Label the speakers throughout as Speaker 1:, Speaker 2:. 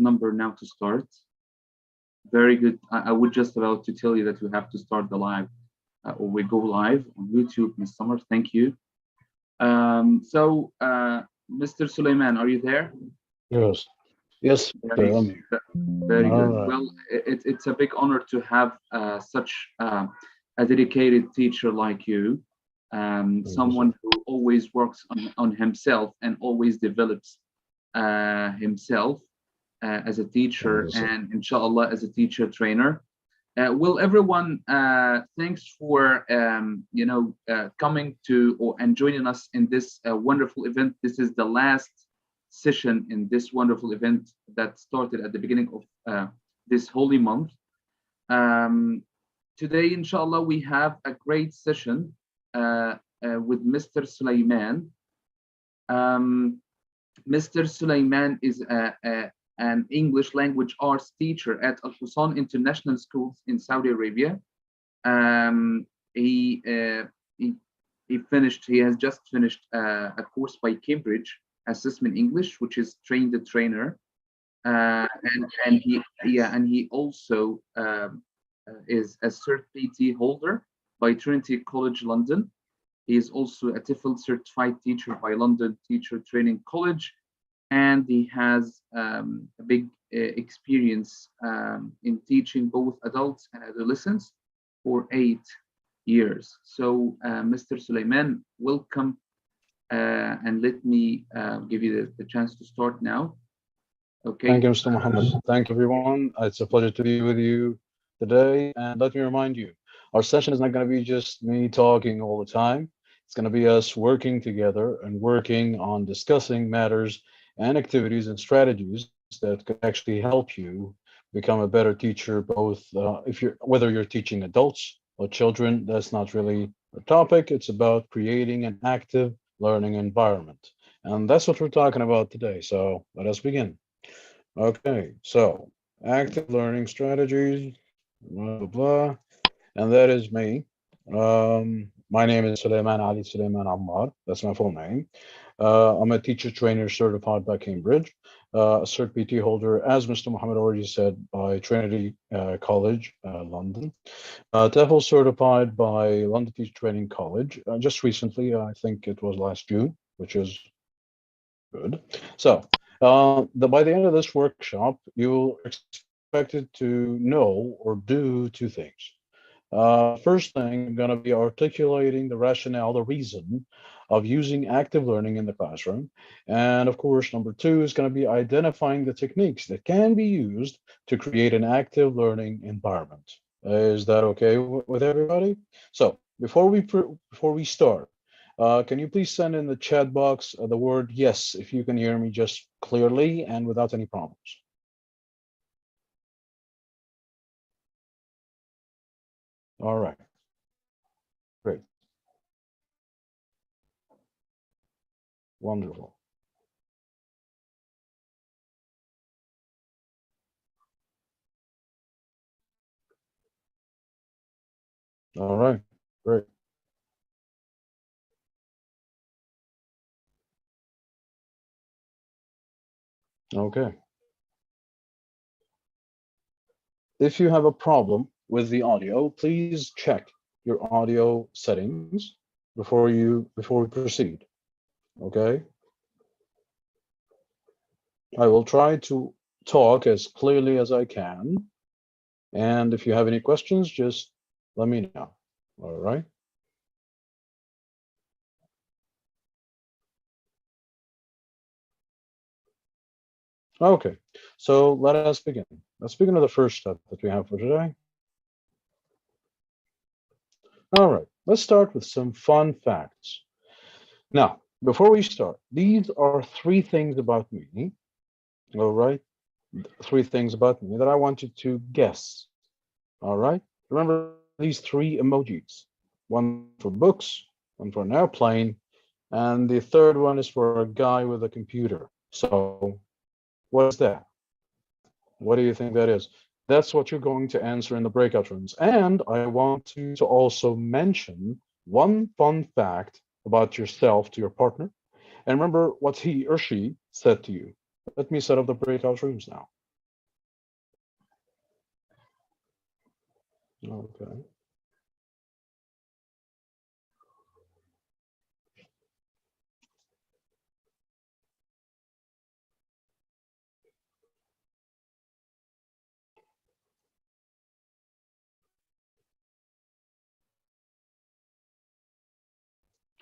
Speaker 1: number now to start. Very good. I would just about to tell you that we have to start the live, or we go live on YouTube, Ms. Summer. Thank you. Mr. Sulaiman, are you there?
Speaker 2: Yes. Yes.
Speaker 1: Very, very
Speaker 2: All
Speaker 1: good.
Speaker 2: right.
Speaker 1: Well, it's a big honor to have such a dedicated teacher like you, someone who always works on himself and always develops himself as a teacher and inshallah as a teacher trainer. Well, everyone, thanks for coming to and joining us in this wonderful event. This is the last session in this wonderful event that started at the beginning of this holy month. Today, inshallah, we have a great session with Mr. Sulaiman. Mr. Sulaiman is an English language arts teacher at Al Hussein International Schools in Saudi Arabia. He has just finished a course by Cambridge, Assessment English, which is train the trainer, and he also is a Cert PT holder by Trinity College London. He is also a TEFL certified teacher by London Teacher Training College, and he has a big experience in teaching both adults and adolescents for 8 years. So, Mr. Sulaiman, welcome, and let me give you the chance to start now. Okay.
Speaker 2: Thank you, Mr. Muhammad. Thank you, everyone. It's a pleasure to be with you today. And let me remind you, our session is not going to be just me talking all the time. It's going to be us working together and working on discussing matters and activities and strategies that could actually help you become a better teacher, both whether you're teaching adults or children. That's not really a topic. It's about creating an active learning environment. And that's what we're talking about today. So let us begin. Okay, so active learning strategies, blah, blah, blah. And that is me. My name is Sulaiman Ali Sulaiman Ammar. That's my full name. I'm a teacher trainer certified by Cambridge, a Cert PT holder, as Mr. Muhammad already said, by Trinity College, London. TEFL certified by London Teacher Training College, just recently, I think it was last June, which is good. So by the end of this workshop, you'll expected to know or do two things. First thing, I'm going to be articulating the rationale, the reason of using active learning in the classroom. And of course, number two is going to be identifying the techniques that can be used to create an active learning environment. Is that okay with everybody? So before we start, can you please send in the chat box the word yes if you can hear me just clearly and without any problems? All right, great, wonderful. All right, great. Okay. If you have a problem with the audio, please check your audio settings before we proceed. Okay. I will try to talk as clearly as I can. And if you have any questions, just let me know. All right. Okay, so let us begin. Let's begin with the first step that we have for today. All right, let's start with some fun facts. Now, before we start, these are three things about me. All right, three things about me that I want you to guess. All right, remember these three emojis: one for books, one for an airplane, and the third one is for a guy with a computer. So what is that? What do you think that is? That's what you're going to answer in the breakout rooms. And I want you to also mention one fun fact about yourself to your partner. And remember what he or she said to you. Let me set up the breakout rooms now. Okay.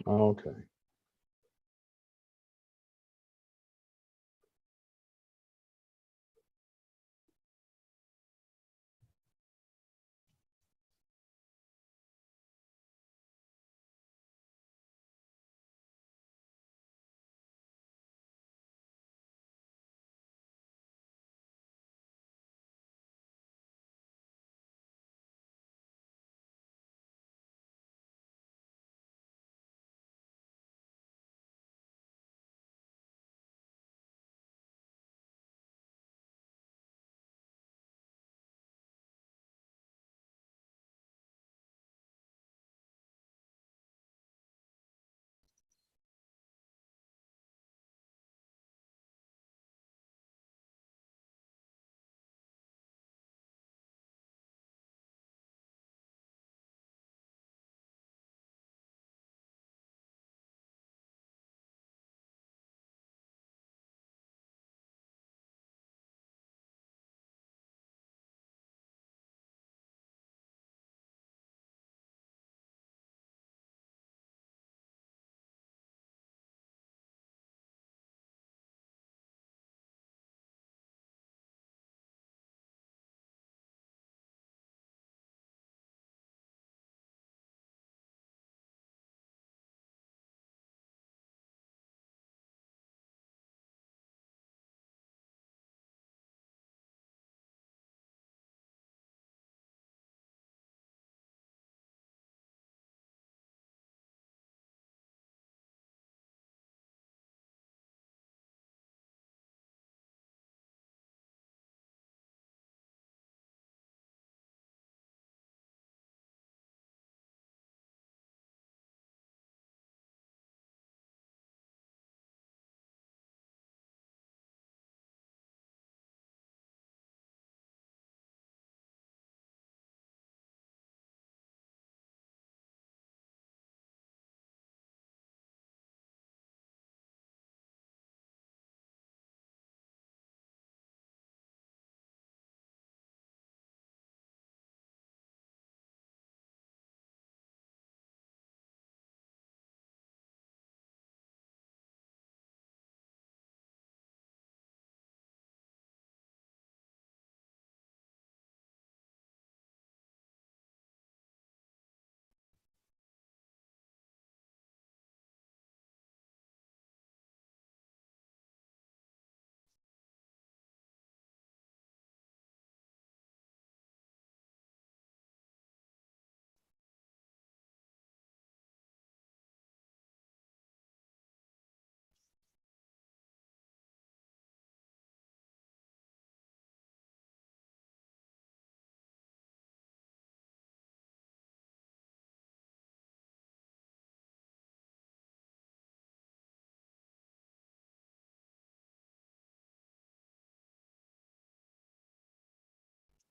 Speaker 2: Okay.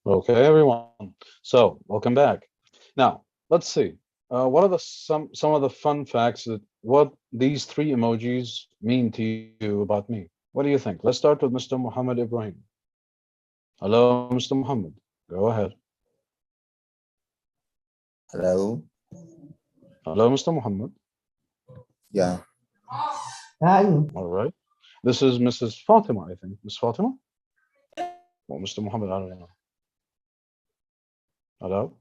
Speaker 2: Okay, everyone. So, welcome back. Now, let's see. What are the some of the fun facts that what these three emojis mean to you about me? What do you think? Let's start with Mr. Muhammad Ibrahim. Hello, Mr. Muhammad. Go ahead.
Speaker 3: Hello.
Speaker 2: Hello, Mr. Muhammad.
Speaker 3: Yeah.
Speaker 2: All right. This is Mrs. Fatima, I think. Miss Fatima? Well, Mr. Muhammad, I don't know. Hello?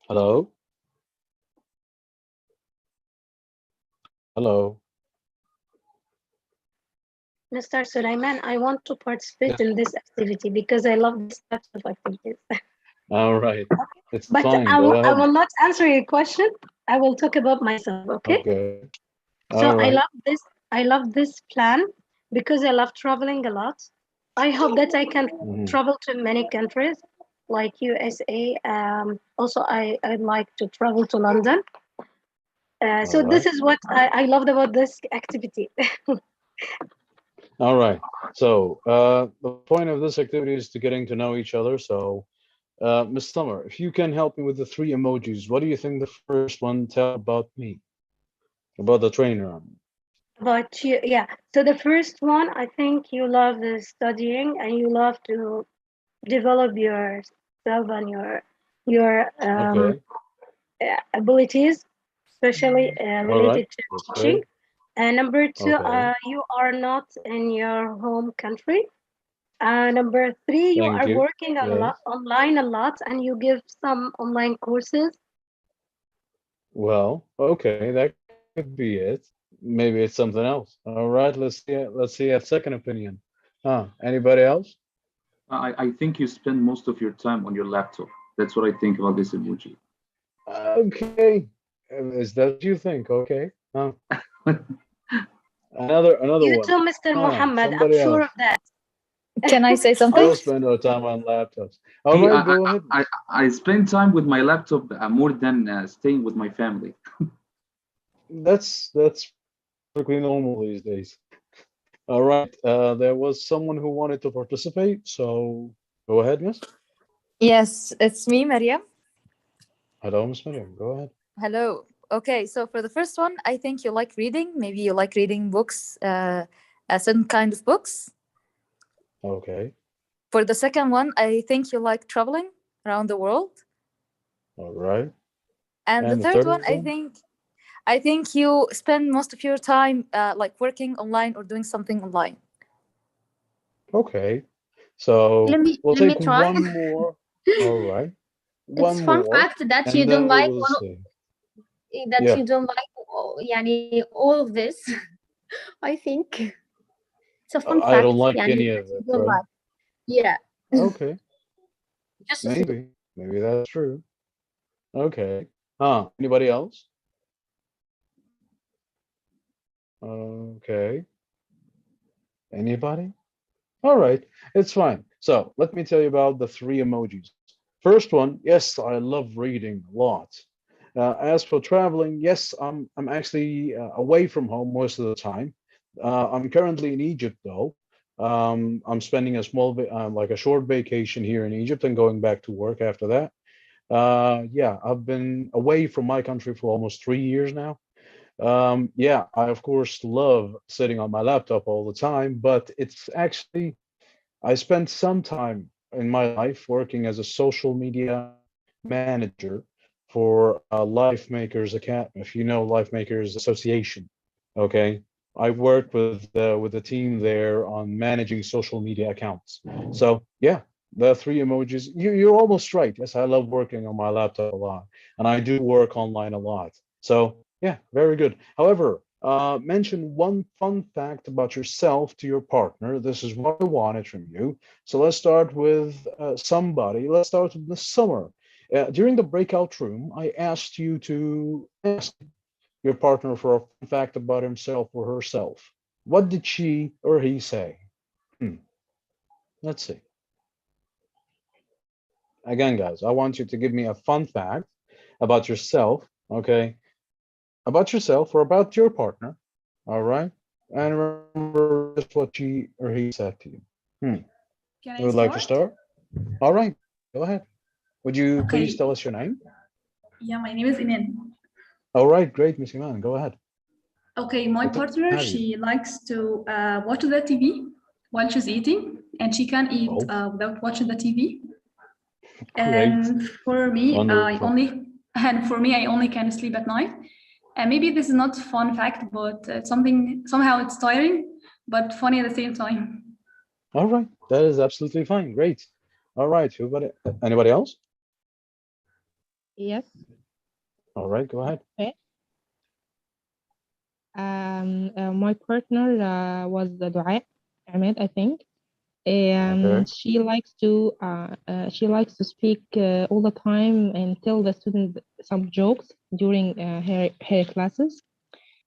Speaker 2: Hello? Hello?
Speaker 4: Mr. Sulaiman, I want to participate
Speaker 2: Yeah.
Speaker 4: in this activity because I love these types of activities.
Speaker 2: All right. It's
Speaker 4: But
Speaker 2: fine. Go
Speaker 4: I
Speaker 2: ahead.
Speaker 4: will not answer your question. I will talk about myself, okay?
Speaker 2: Okay.
Speaker 4: So
Speaker 2: All right.
Speaker 4: I love this plan because I love traveling a lot. I hope that I can
Speaker 2: Mhm.
Speaker 4: travel to many countries like USA. Also, I'd like to travel to London.
Speaker 2: All
Speaker 4: So this
Speaker 2: right.
Speaker 4: is what I loved about this activity.
Speaker 2: All right. So the point of this activity is to getting to know each other. So, Miss Summer, if you can help me with the three emojis, what do you think the first one tell about me, about the trainer?
Speaker 4: But you, yeah. So the first one, I think you love the studying and you love to develop yourself and your
Speaker 2: Okay.
Speaker 4: abilities, especially
Speaker 2: All right.
Speaker 4: related to
Speaker 2: That's
Speaker 4: teaching.
Speaker 2: great.
Speaker 4: And number two,
Speaker 2: Okay.
Speaker 4: you are not in your home country. Number three, you
Speaker 2: Thank
Speaker 4: are
Speaker 2: you.
Speaker 4: working a lot
Speaker 2: Yes.
Speaker 4: online a lot, and you give some online courses.
Speaker 2: Well, okay, that could be it. Maybe it's something else. All right, let's see a second opinion. Anybody else?
Speaker 1: I think you spend most of your time on your laptop. That's what I think about this emoji.
Speaker 2: Okay. Is that what you think? Okay. Another
Speaker 4: You
Speaker 2: one.
Speaker 4: too, Mr. Muhammad. I'm
Speaker 2: Somebody
Speaker 4: sure of
Speaker 2: else.
Speaker 4: that.
Speaker 5: Can I say
Speaker 2: We
Speaker 5: something?
Speaker 2: all spend our time on laptops. All
Speaker 1: He,
Speaker 2: right, go ahead.
Speaker 1: I spend time with my laptop more than staying with my family.
Speaker 2: That's perfectly normal these days. All right. There was someone who wanted to participate, so go ahead, miss.
Speaker 5: Yes, it's me, Maria.
Speaker 2: Hello, Miss Miriam. Go ahead.
Speaker 5: Hello. Okay, so for the first one, I think you like reading. Maybe you like reading books, a certain kind of books.
Speaker 2: Okay.
Speaker 5: For the second one, I think you like traveling around the world.
Speaker 2: All right.
Speaker 5: And the
Speaker 2: And the
Speaker 5: third
Speaker 2: third
Speaker 5: one,
Speaker 2: one?
Speaker 5: I think you spend most of your time like working online or doing something online.
Speaker 2: Okay. So we'll
Speaker 6: let me
Speaker 2: take
Speaker 6: try.
Speaker 2: one more. All right.
Speaker 6: It's
Speaker 2: One
Speaker 6: fun
Speaker 2: more,
Speaker 6: fact that you
Speaker 2: and
Speaker 6: don't
Speaker 2: then we
Speaker 6: like
Speaker 2: will see.
Speaker 6: that
Speaker 2: Yeah.
Speaker 6: you don't like يعني all of this. I think it's a fun
Speaker 2: I don't
Speaker 6: fact
Speaker 2: like
Speaker 6: يعني
Speaker 2: any
Speaker 6: that
Speaker 2: of
Speaker 6: you
Speaker 2: it,
Speaker 6: don't
Speaker 2: right?
Speaker 6: like. Yeah,
Speaker 2: Okay.
Speaker 6: just a secret.
Speaker 2: Maybe. Maybe that's true. Okay. Anybody else? Okay. Anybody? All right. It's fine. So let me tell you about the three emojis. First one, yes, I love reading a lot. As for traveling, yes, I'm actually away from home most of the time. I'm currently in Egypt though. I'm spending a like a short vacation here in Egypt and going back to work after that. Yeah, I've been away from my country for almost 3 years now. Yeah, I of course love sitting on my laptop all the time, but it's actually I spent some time in my life working as a social media manager for Life Makers Academy, if you know Life Makers Association. Okay, I worked with the team there on managing social media accounts. So yeah, the three emojis. You're almost right. Yes, I love working on my laptop a lot, and I do work online a lot. So yeah, very good. However, mention one fun fact about yourself to your partner. This is what I wanted from you. So let's start with somebody. Let's start with the summer. During the breakout room, I asked you to ask your partner for a fun fact about himself or herself. What did she or he say? Hmm. Let's see. Again, guys, I want you to give me a fun fact about yourself, okay? About yourself or about your partner, all right? And remember just what she or he said to you. Hmm.
Speaker 7: Can
Speaker 2: You
Speaker 7: I
Speaker 2: would like to
Speaker 7: start?
Speaker 2: start? All right, go ahead. Would you please
Speaker 7: Okay.
Speaker 2: tell us your name?
Speaker 7: Yeah, my name is Iman.
Speaker 2: All right, great, Miss Iman, go ahead.
Speaker 7: Okay, my
Speaker 2: Good to
Speaker 7: partner,
Speaker 2: have you.
Speaker 7: she likes to watch the TV while she's eating, and she can eat
Speaker 2: Oh,
Speaker 7: without watching the TV.
Speaker 2: great,
Speaker 7: And for me,
Speaker 2: wonderful.
Speaker 7: I only can sleep at night. And maybe this is not fun fact, but somehow it's tiring, but funny at the same time.
Speaker 2: All right, that is absolutely fine. Great. All right, anybody else?
Speaker 8: Yes.
Speaker 2: All right, go ahead.
Speaker 8: Okay. My partner was Dua Ahmed, I think.
Speaker 2: Okay.
Speaker 8: She likes to speak all the time and tell the students some jokes during her classes.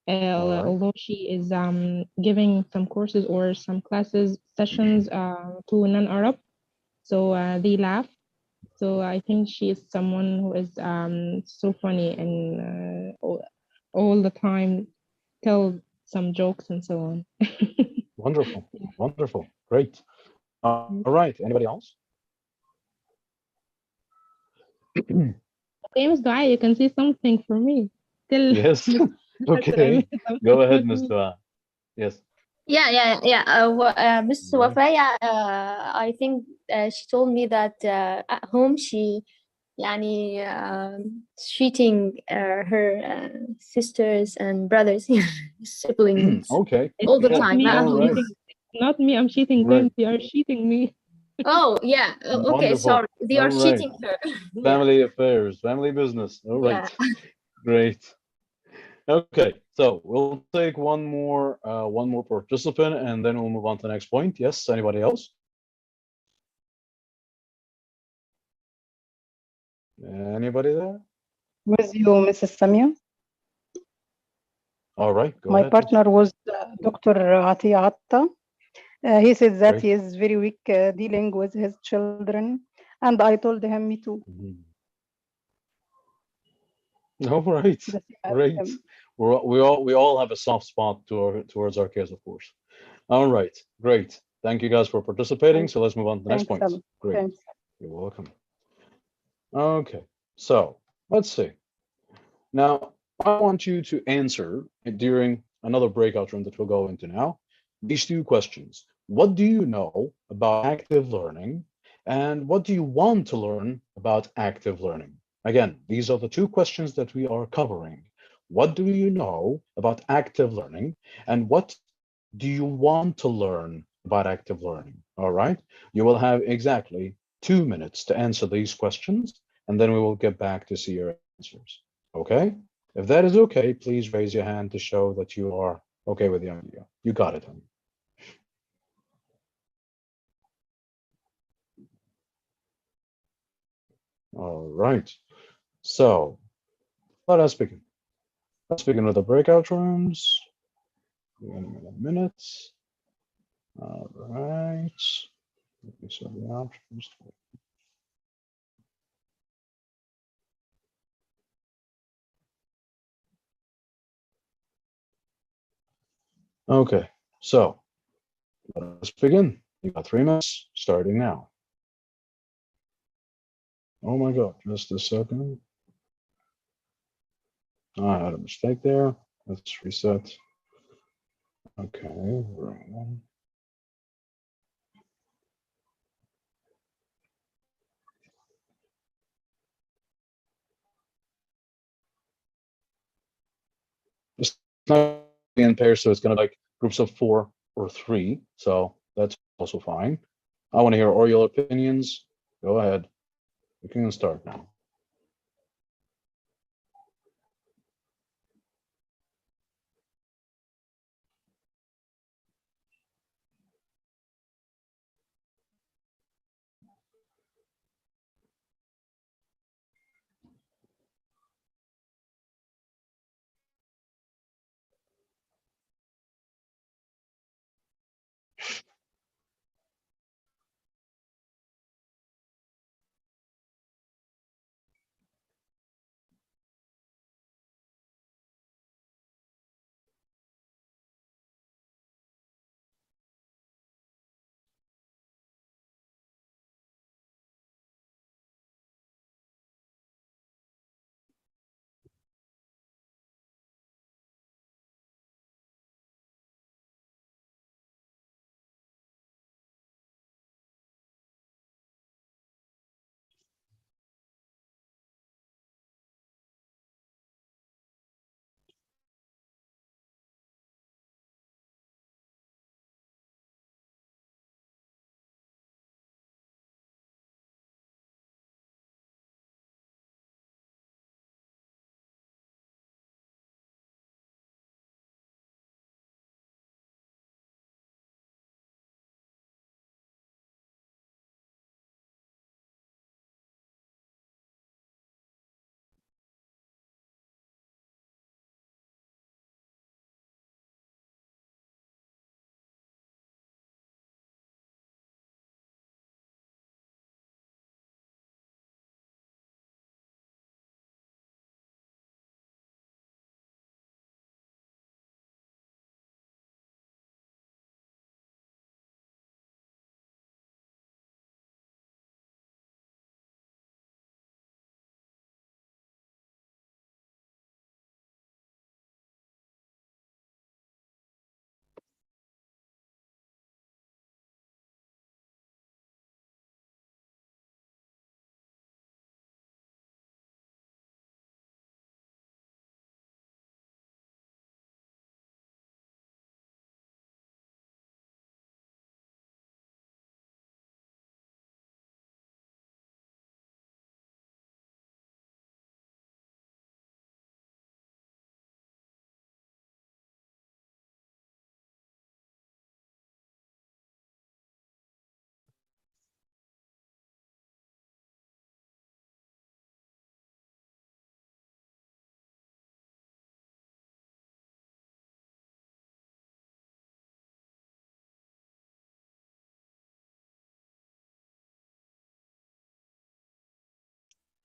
Speaker 2: All right.
Speaker 8: Although she is giving some courses or some classes sessions to non-Arab, so they laugh. So I think she is someone who is so funny and all the time tell some jokes and so on.
Speaker 2: Wonderful.
Speaker 8: Yeah.
Speaker 2: Wonderful. Great. All right. Anybody else?
Speaker 8: Okay, Ms. Dua, you can say something for me. Still,
Speaker 2: Yes. Okay. Go ahead, Ms. Dua. Yes.
Speaker 6: Yeah. Miss
Speaker 2: Right.
Speaker 6: Wafa, yeah, I think she told me that at home she يعني treating her sisters and brothers, siblings
Speaker 2: Okay.
Speaker 8: It's
Speaker 6: all the
Speaker 8: not
Speaker 2: Yeah.
Speaker 6: time
Speaker 8: me,
Speaker 6: at
Speaker 8: I'm
Speaker 2: All
Speaker 6: home.
Speaker 2: right.
Speaker 8: cheating. Not me, I'm cheating
Speaker 2: Right.
Speaker 8: them. They are cheating me.
Speaker 6: Oh, yeah. Okay,
Speaker 2: Wonderful.
Speaker 6: sorry. They
Speaker 2: All
Speaker 6: are
Speaker 2: right.
Speaker 6: cheating her. Yeah.
Speaker 2: Family affairs, family business. All
Speaker 6: Yeah.
Speaker 2: right. Great. Okay. So we'll take one more participant, and then we'll move on to the next point. Yes. Anybody else? Anybody there?
Speaker 9: With you, Mrs. Samia.
Speaker 2: All right. Go
Speaker 9: My
Speaker 2: ahead, Ms.
Speaker 9: partner was Dr. Atiya Atta. He said that
Speaker 2: Great.
Speaker 9: he is very weak dealing with his children, and I told him, me too.
Speaker 2: Mhm. All right.
Speaker 9: The same as
Speaker 2: Great.
Speaker 9: him.
Speaker 2: We all have a soft spot towards our kids, of course. All right. Great. Thank you guys for participating.
Speaker 9: Thanks,
Speaker 2: So let's move on to the next
Speaker 9: thanks,
Speaker 2: point.
Speaker 9: Sam.
Speaker 2: Great.
Speaker 9: Thanks.
Speaker 2: You're welcome. Okay. So let's see. Now, I want you to answer during another breakout room that we'll go into now, these two questions. What do you know about active learning? And what do you want to learn about active learning? Again, these are the two questions that we are covering. What do you know about active learning? And what do you want to learn about active learning? All right. You will have exactly 2 minutes to answer these questions, and then we will get back to see your answers. Okay? If that is okay, please raise your hand to show that you are okay with the idea. You got it, honey. All right. So let us begin. Let's begin with the breakout rooms. Beginning in a minute. All right. Let me set the options. Okay, so let us begin. You got 3 minutes starting now. Oh my God, just a second. I had a mistake there. Let's reset. Okay, wrong one. It's not in pairs, so it's gonna be like groups of 4 or 3. So that's also fine. I want to hear all your opinions. Go ahead. We can start now.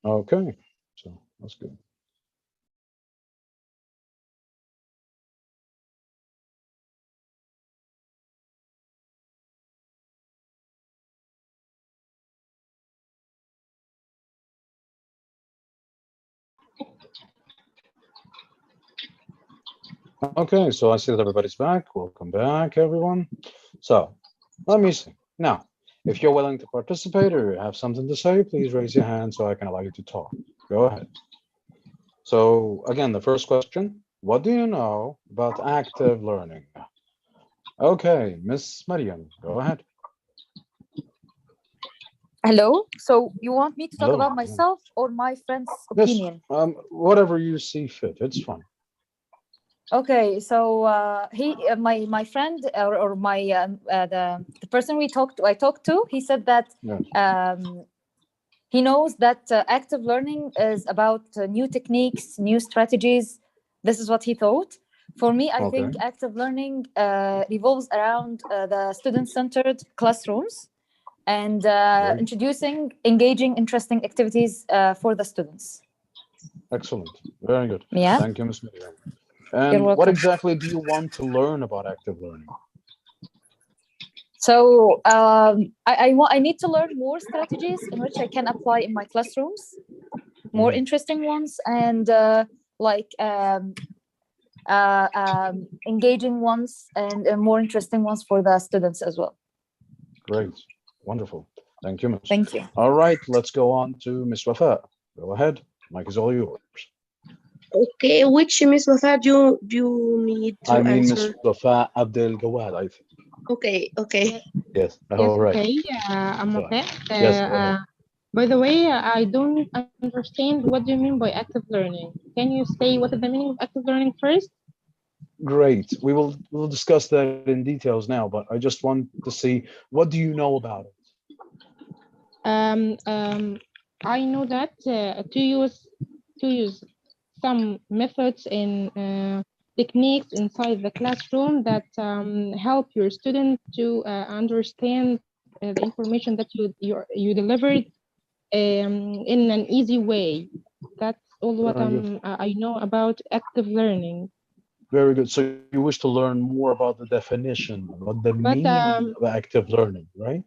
Speaker 2: Okay, so that's good. Okay, so I see that everybody's back. Welcome back, everyone. So let me see. Now, if you're willing to participate or you have something to say, please raise your hand so I can allow you to talk. Go ahead. So again, the first question, what do you know about active learning? Okay, Miss Mariam, go ahead.
Speaker 5: Hello. So you want me to talk
Speaker 2: Hello.
Speaker 5: about myself or my friend's
Speaker 2: Yes,
Speaker 5: opinion?
Speaker 2: whatever you see fit, it's fine.
Speaker 5: Okay, so my friend or my the person I talked to, he said that
Speaker 2: Yes.
Speaker 5: he knows that active learning is about new techniques, new strategies. This is what he thought. For me, I think
Speaker 2: Okay.
Speaker 5: active learning revolves around the student-centered classrooms and
Speaker 2: Great.
Speaker 5: introducing engaging, interesting activities for the students.
Speaker 2: Excellent. Very good.
Speaker 5: Yeah,
Speaker 2: Thank you, Ms. Mariam.
Speaker 5: you're
Speaker 2: And what
Speaker 5: welcome.
Speaker 2: exactly do you want to learn about active learning?
Speaker 5: So I need to learn more strategies in which I can apply in my classrooms, more interesting ones, and engaging ones and more interesting ones for the students as well.
Speaker 2: Great. Wonderful. Thank you, Miss.
Speaker 5: Thank you.
Speaker 2: All right, let's go on to Miss Wafa. Go ahead. Mic is all yours.
Speaker 10: Okay, which Miss Wafa do you need to
Speaker 2: I mean, Miss
Speaker 10: answer?
Speaker 2: Wafa Abdel Gawad, I think.
Speaker 10: Okay.
Speaker 2: Yes.
Speaker 8: Yes,
Speaker 2: All right.
Speaker 8: okay. I'm
Speaker 2: Go
Speaker 8: okay.
Speaker 2: ahead. Yes, go ahead.
Speaker 8: By the way, I don't understand what do you mean by active learning. Can you say what is the meaning of active learning first?
Speaker 2: Great. We'll discuss that in details now, but I just want to see, what do you know about it?
Speaker 8: I know that to use some methods and techniques inside the classroom that help your student to understand the information that you delivered in an easy way. That's all what I know about active learning.
Speaker 2: Very good. So you wish to learn more about the definition, about the
Speaker 8: But
Speaker 2: meaning of active learning, right?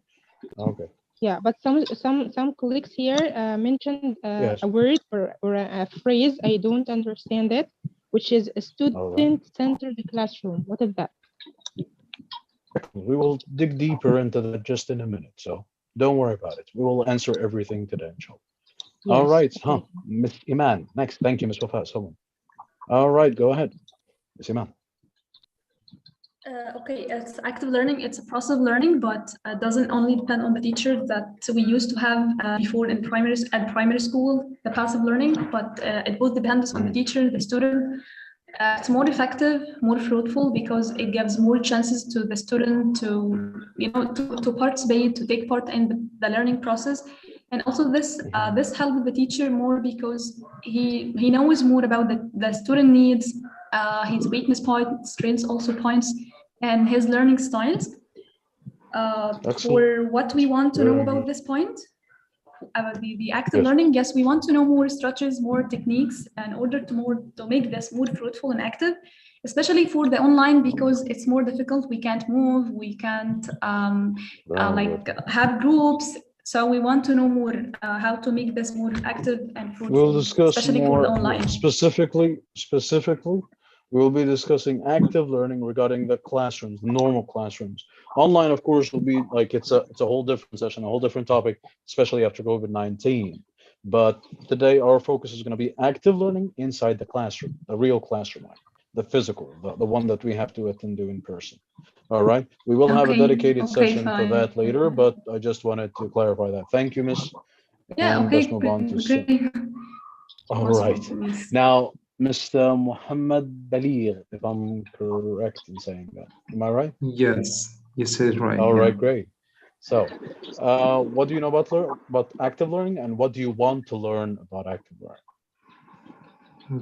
Speaker 2: Okay.
Speaker 8: yeah, but some colleagues here mentioned
Speaker 2: Yes.
Speaker 8: a word or a phrase I don't understand it, which is a
Speaker 2: All right.
Speaker 8: student-centered classroom. What is that?
Speaker 2: We will dig deeper into that just in a minute, so don't worry about it. We will answer everything today, inshallah. All
Speaker 8: Yes.
Speaker 2: right,
Speaker 8: Okay.
Speaker 2: Miss Iman. Next, thank you, Miss Wafa. All right, go ahead, Miss Iman.
Speaker 7: Okay, it's active learning. It's a process of learning, but doesn't only depend on the teacher that we used to have before in primary school, the passive learning, but it both depends on the teacher, the student. It's more effective, more fruitful because it gives more chances to the student to participate, to take part in the learning process. And also this helps the teacher more because he knows more about the student needs, his weakness points, strengths also points, and his learning styles. For what we want to know about this point, the active learning, yes, we want to know more structures, more techniques in order to make this more fruitful and active, especially for the online because it's more difficult. We can't move, we can't have groups. So we want to know more how to make this more active and fruitful,
Speaker 2: We'll discuss
Speaker 7: especially
Speaker 2: more
Speaker 7: for the online.
Speaker 2: specifically. We'll be discussing active learning regarding the classrooms, normal classrooms. Online, of course, will be like it's a whole different session, a whole different topic, especially after COVID-19. But today, our focus is going to be active learning inside the classroom, the real classroom, the physical, the one that we have to attend to in person. All right. We will have a dedicated session for that later, but I just wanted to clarify that. Thank you, Miss.
Speaker 7: Yeah.
Speaker 2: And let's move on to. All right. Now, Mr. Muhammad Baligh, if I'm correct in saying that. Am I right?
Speaker 11: Yes, you said it right.
Speaker 2: All right, great. So, what do you know about active learning, and what do you want to learn about active learning?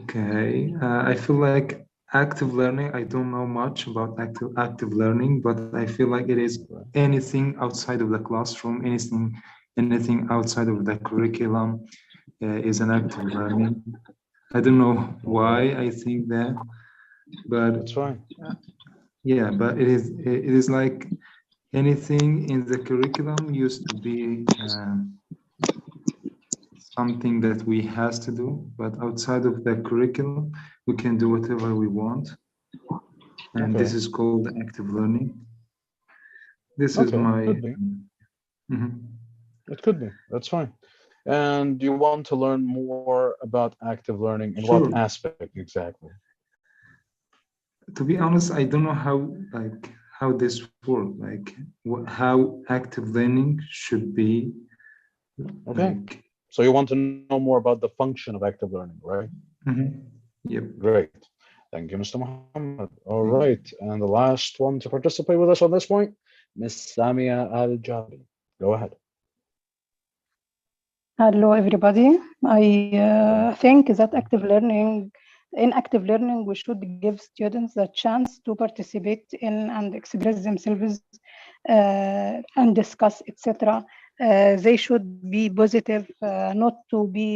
Speaker 11: Okay, I feel like active learning, I don't know much about active learning, but I feel like it is anything outside of the classroom, anything outside of the curriculum. is an active learning. I don't know why I think that, but
Speaker 2: That's fine.
Speaker 11: yeah, but it is like anything in the curriculum used to be something that we has to do, but outside of the curriculum, we can do whatever we want. And this
Speaker 2: Okay.
Speaker 11: is called active learning. This is
Speaker 2: Okay,
Speaker 11: my.
Speaker 2: could be.
Speaker 11: Mhm.
Speaker 2: It could be. That's fine. And you want to learn more about active learning in
Speaker 11: Sure.
Speaker 2: what aspect exactly?
Speaker 11: To be honest, I don't know how this works, like how active learning should be.
Speaker 2: Okay.
Speaker 11: Like,
Speaker 2: So you want to know more about the function of active learning, right?
Speaker 11: Yep.
Speaker 2: Great. Thank you, Mr. Muhammad. All right. And the last one to participate with us on this point, Miss Samia Al-Jabi. Go ahead.
Speaker 9: Hello, everybody. I think that in active learning, we should give students the chance to participate in and express themselves and discuss, etc. They should be positive, not to be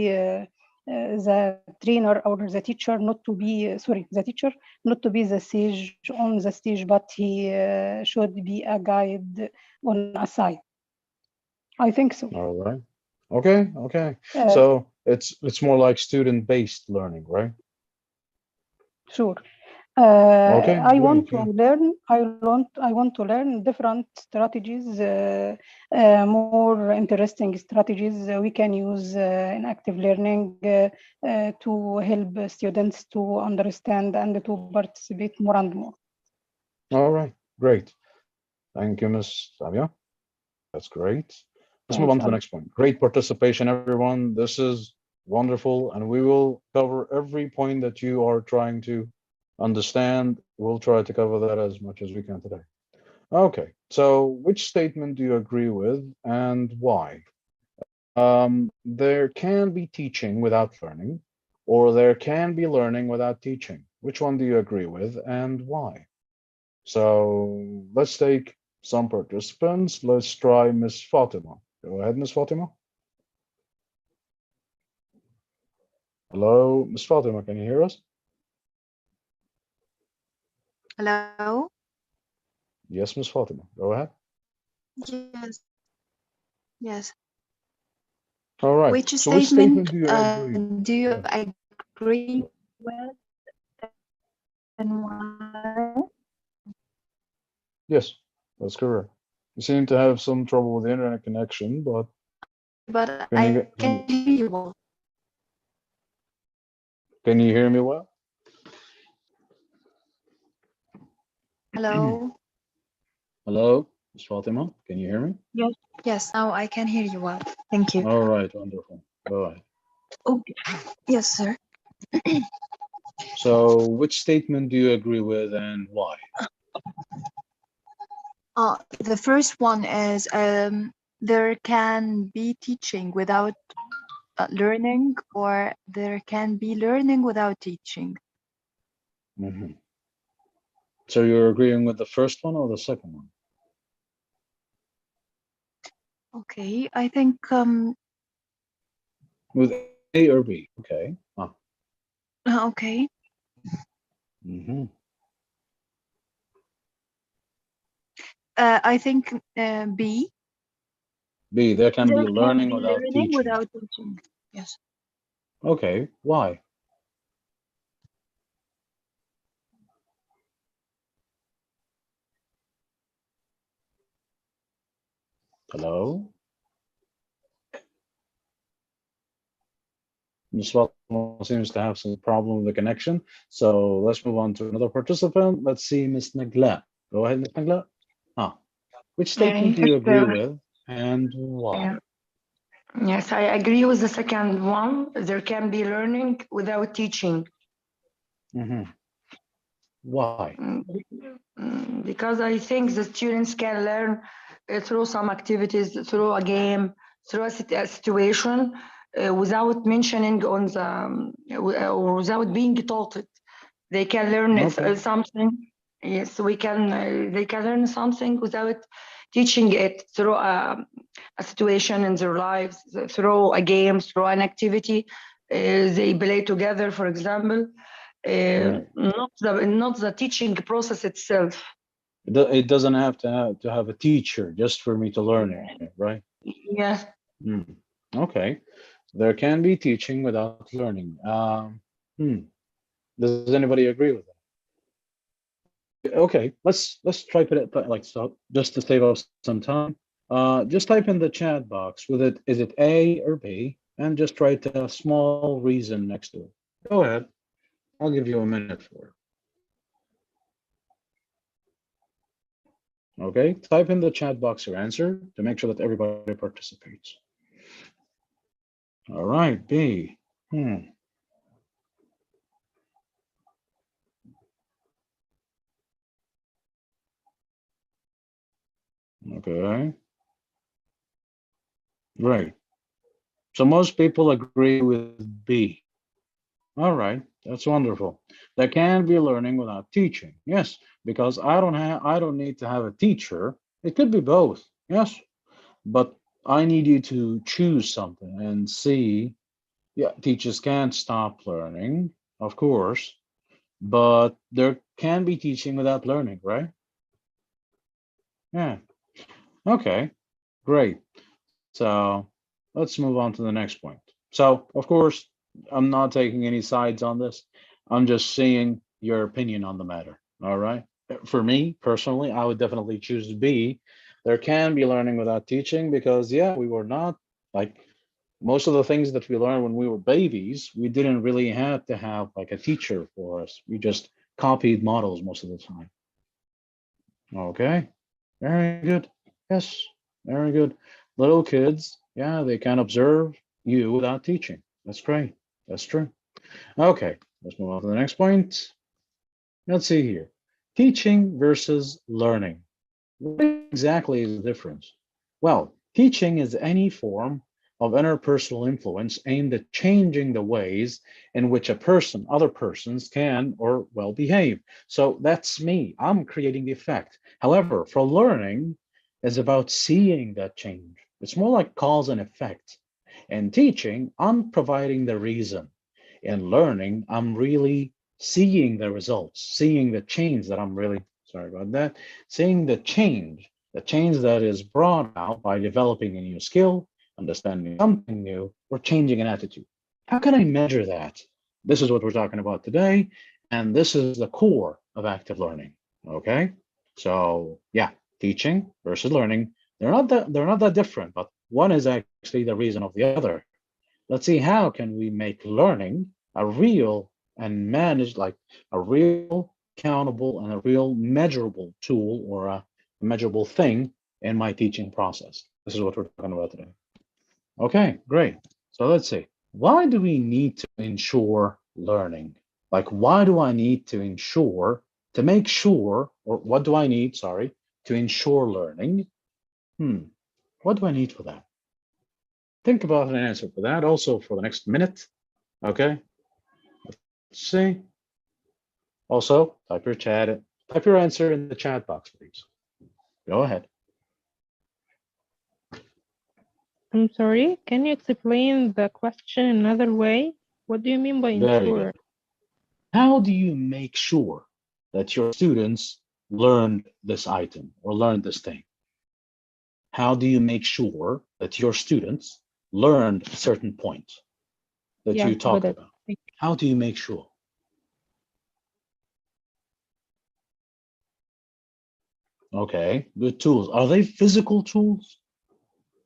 Speaker 9: the trainer or the teacher, not to be, the teacher, not to be the sage on the stage, but he should be a guide on a side. I think so.
Speaker 2: All right. Okay. Okay. So it's more like student-based learning, right?
Speaker 9: Sure.
Speaker 2: Okay,
Speaker 9: I want
Speaker 2: great,
Speaker 9: to learn. I want to learn different strategies, more interesting strategies we can use in active learning to help students to understand and to participate more and more.
Speaker 2: All right, great. Thank you, Miss Samia. That's great. Let's move
Speaker 9: Thank
Speaker 2: on to the
Speaker 9: you.
Speaker 2: next point. Great participation, everyone. This is wonderful, and we will cover every point that you are trying to understand. We'll try to cover that as much as we can today. Okay, so which statement do you agree with and why? There can be teaching without learning, or there can be learning without teaching. Which one do you agree with and why? So let's take some participants. Let's try Miss Fatima. Go ahead, Miss Fatima. Hello, Miss Fatima, can you hear us?
Speaker 12: Hello?
Speaker 2: Yes, Miss Fatima, go ahead.
Speaker 12: Yes. Yes.
Speaker 2: All right.
Speaker 12: Which
Speaker 2: So which statement
Speaker 12: statement
Speaker 2: do you agree?
Speaker 12: do you agree with and why?
Speaker 2: Yes, that's correct. You seem to have some trouble with the internet connection, but
Speaker 12: But
Speaker 2: can
Speaker 12: can hear you well.
Speaker 2: Can you hear me well?
Speaker 12: Hello?
Speaker 2: Hello, Miss Fatima, can you hear me?
Speaker 12: Yes. Yes, now I can hear you well. Thank you.
Speaker 2: All right, wonderful. Go ahead.
Speaker 12: Okay. Yes, sir.
Speaker 2: So which statement do you agree with and why?
Speaker 12: The first one is there can be teaching without learning, or there can be learning without teaching.
Speaker 2: Mm-hmm. So you're agreeing with the first one or the second one?
Speaker 12: Okay, I think
Speaker 2: With A or B? Okay.
Speaker 12: okay.
Speaker 2: Mm-hmm.
Speaker 12: I think B.
Speaker 2: B, there can be
Speaker 12: There can
Speaker 2: learning
Speaker 12: be
Speaker 2: without
Speaker 12: learning
Speaker 2: teaching.
Speaker 12: without teaching. Yes.
Speaker 2: Okay, why? Hello? Ms. Fatima seems to have some problem with the connection. So let's move on to another participant. Let's see Ms. Nagla. Go ahead, Ms. Nagla. Which statement do you agree with and why?
Speaker 13: Yes, I agree with the second one. There can be learning without teaching.
Speaker 2: Mm-hmm. Why?
Speaker 13: Because I think the students can learn through some activities, through a game, through a situation, without mentioning on the, or without being taught it. They can learn
Speaker 2: Okay.
Speaker 13: something Yes, we can. They can learn something without teaching it through a situation in their lives, through a game, through an activity they play together, for example.
Speaker 2: Right.
Speaker 13: Not the teaching process itself.
Speaker 2: It doesn't have to have a teacher just for me to learn it, right?
Speaker 13: Yes.
Speaker 2: Okay. There can be teaching without learning. Does anybody agree with that? Okay, let's try put it like so, just to save us some time. Just type in the chat box with it. Is it A or B? And just write a small reason next to it. Go ahead. I'll give you a minute for it. Okay, type in the chat box your answer to make sure that everybody participates. All right, B. Okay. Right. So most people agree with B. All right, that's wonderful. There can be learning without teaching. Yes, because I don't need to have a teacher. It could be both. Yes, but I need you to choose something and see. Yeah, teachers can't stop learning, of course, but there can be teaching without learning, right? Yeah. Okay, great. So let's move on to the next point. So, of course, I'm not taking any sides on this. I'm just seeing your opinion on the matter. All right. For me personally, I would definitely choose B. There can be learning without teaching because, yeah, we were not like most of the things that we learned when we were babies, we didn't really have to have like a teacher for us. We just copied models most of the time. Okay. Very good. Yes, very good. Little kids, yeah, they can observe you without teaching. That's great. That's true. Okay, let's move on to the next point. Let's see here. Teaching versus learning. What exactly is the difference? Well, teaching is any form of interpersonal influence aimed at changing the ways in which other persons can or well behave. So that's me. I'm creating the effect. However, for learning is about seeing that change. It's more like cause and effect. In teaching, I'm providing the reason. In learning, I'm really seeing the results, seeing the change that I'm really, sorry about that, seeing the change that is brought out by developing a new skill, understanding something new, or changing an attitude. How can I measure that? This is what we're talking about today, and this is the core of active learning. Okay, so yeah, teaching versus learning, they're not that different, but one is actually the reason of the other. Let's see how can we make learning a real and managed, like a real countable and a real measurable tool or a measurable thing in my teaching process. This is what we're talking about today. Okay, great. So let's see. Why do we need to ensure learning? Like, why do I need to ensure, to make sure, or what do I need, sorry, to ensure learning? What do I need for that? Think about an answer for that also for the next minute. Okay. Let's see. Also, type your answer in the chat box, please. Go ahead.
Speaker 8: I'm sorry, can you explain the question another way? What do you mean by
Speaker 2: Very
Speaker 8: ensure?
Speaker 2: good. How do you make sure that your students learned this item or learned this thing? How do you make sure that your students learned a certain point that
Speaker 8: Yeah,
Speaker 2: you
Speaker 8: got
Speaker 2: talked
Speaker 8: it.
Speaker 2: about? How do you make sure? Okay, good tools. Are they physical tools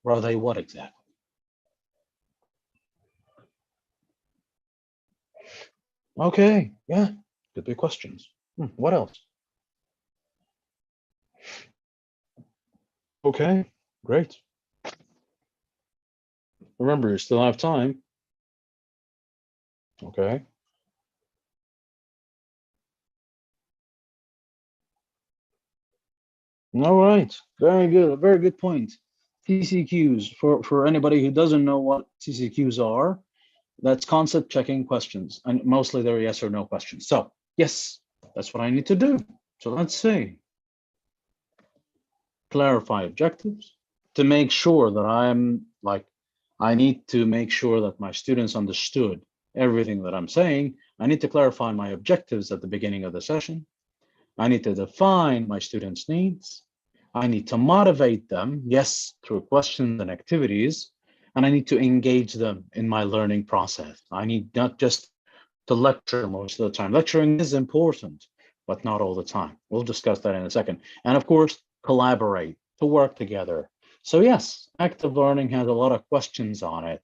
Speaker 2: or are they what exactly? Okay, yeah, could be questions. What else? Okay, great. Remember, you still have time. Okay. All right, very good, a very good point. TCQs, for anybody who doesn't know what TCQs are, that's concept checking questions, and mostly they're yes or no questions. So yes, that's what I need to do So let's see. Clarify objectives to make sure that I need to make sure that my students understood everything that I'm saying. I need to clarify my objectives at the beginning of the session. I need to define my students' needs. I need to motivate them, yes, through questions and activities, and I need to engage them in my learning process. I need not just to lecture most of the time. Lecturing is important, but not all the time. We'll discuss that in a second. And of course, collaborate, to work together. So yes, active learning has a lot of questions on it,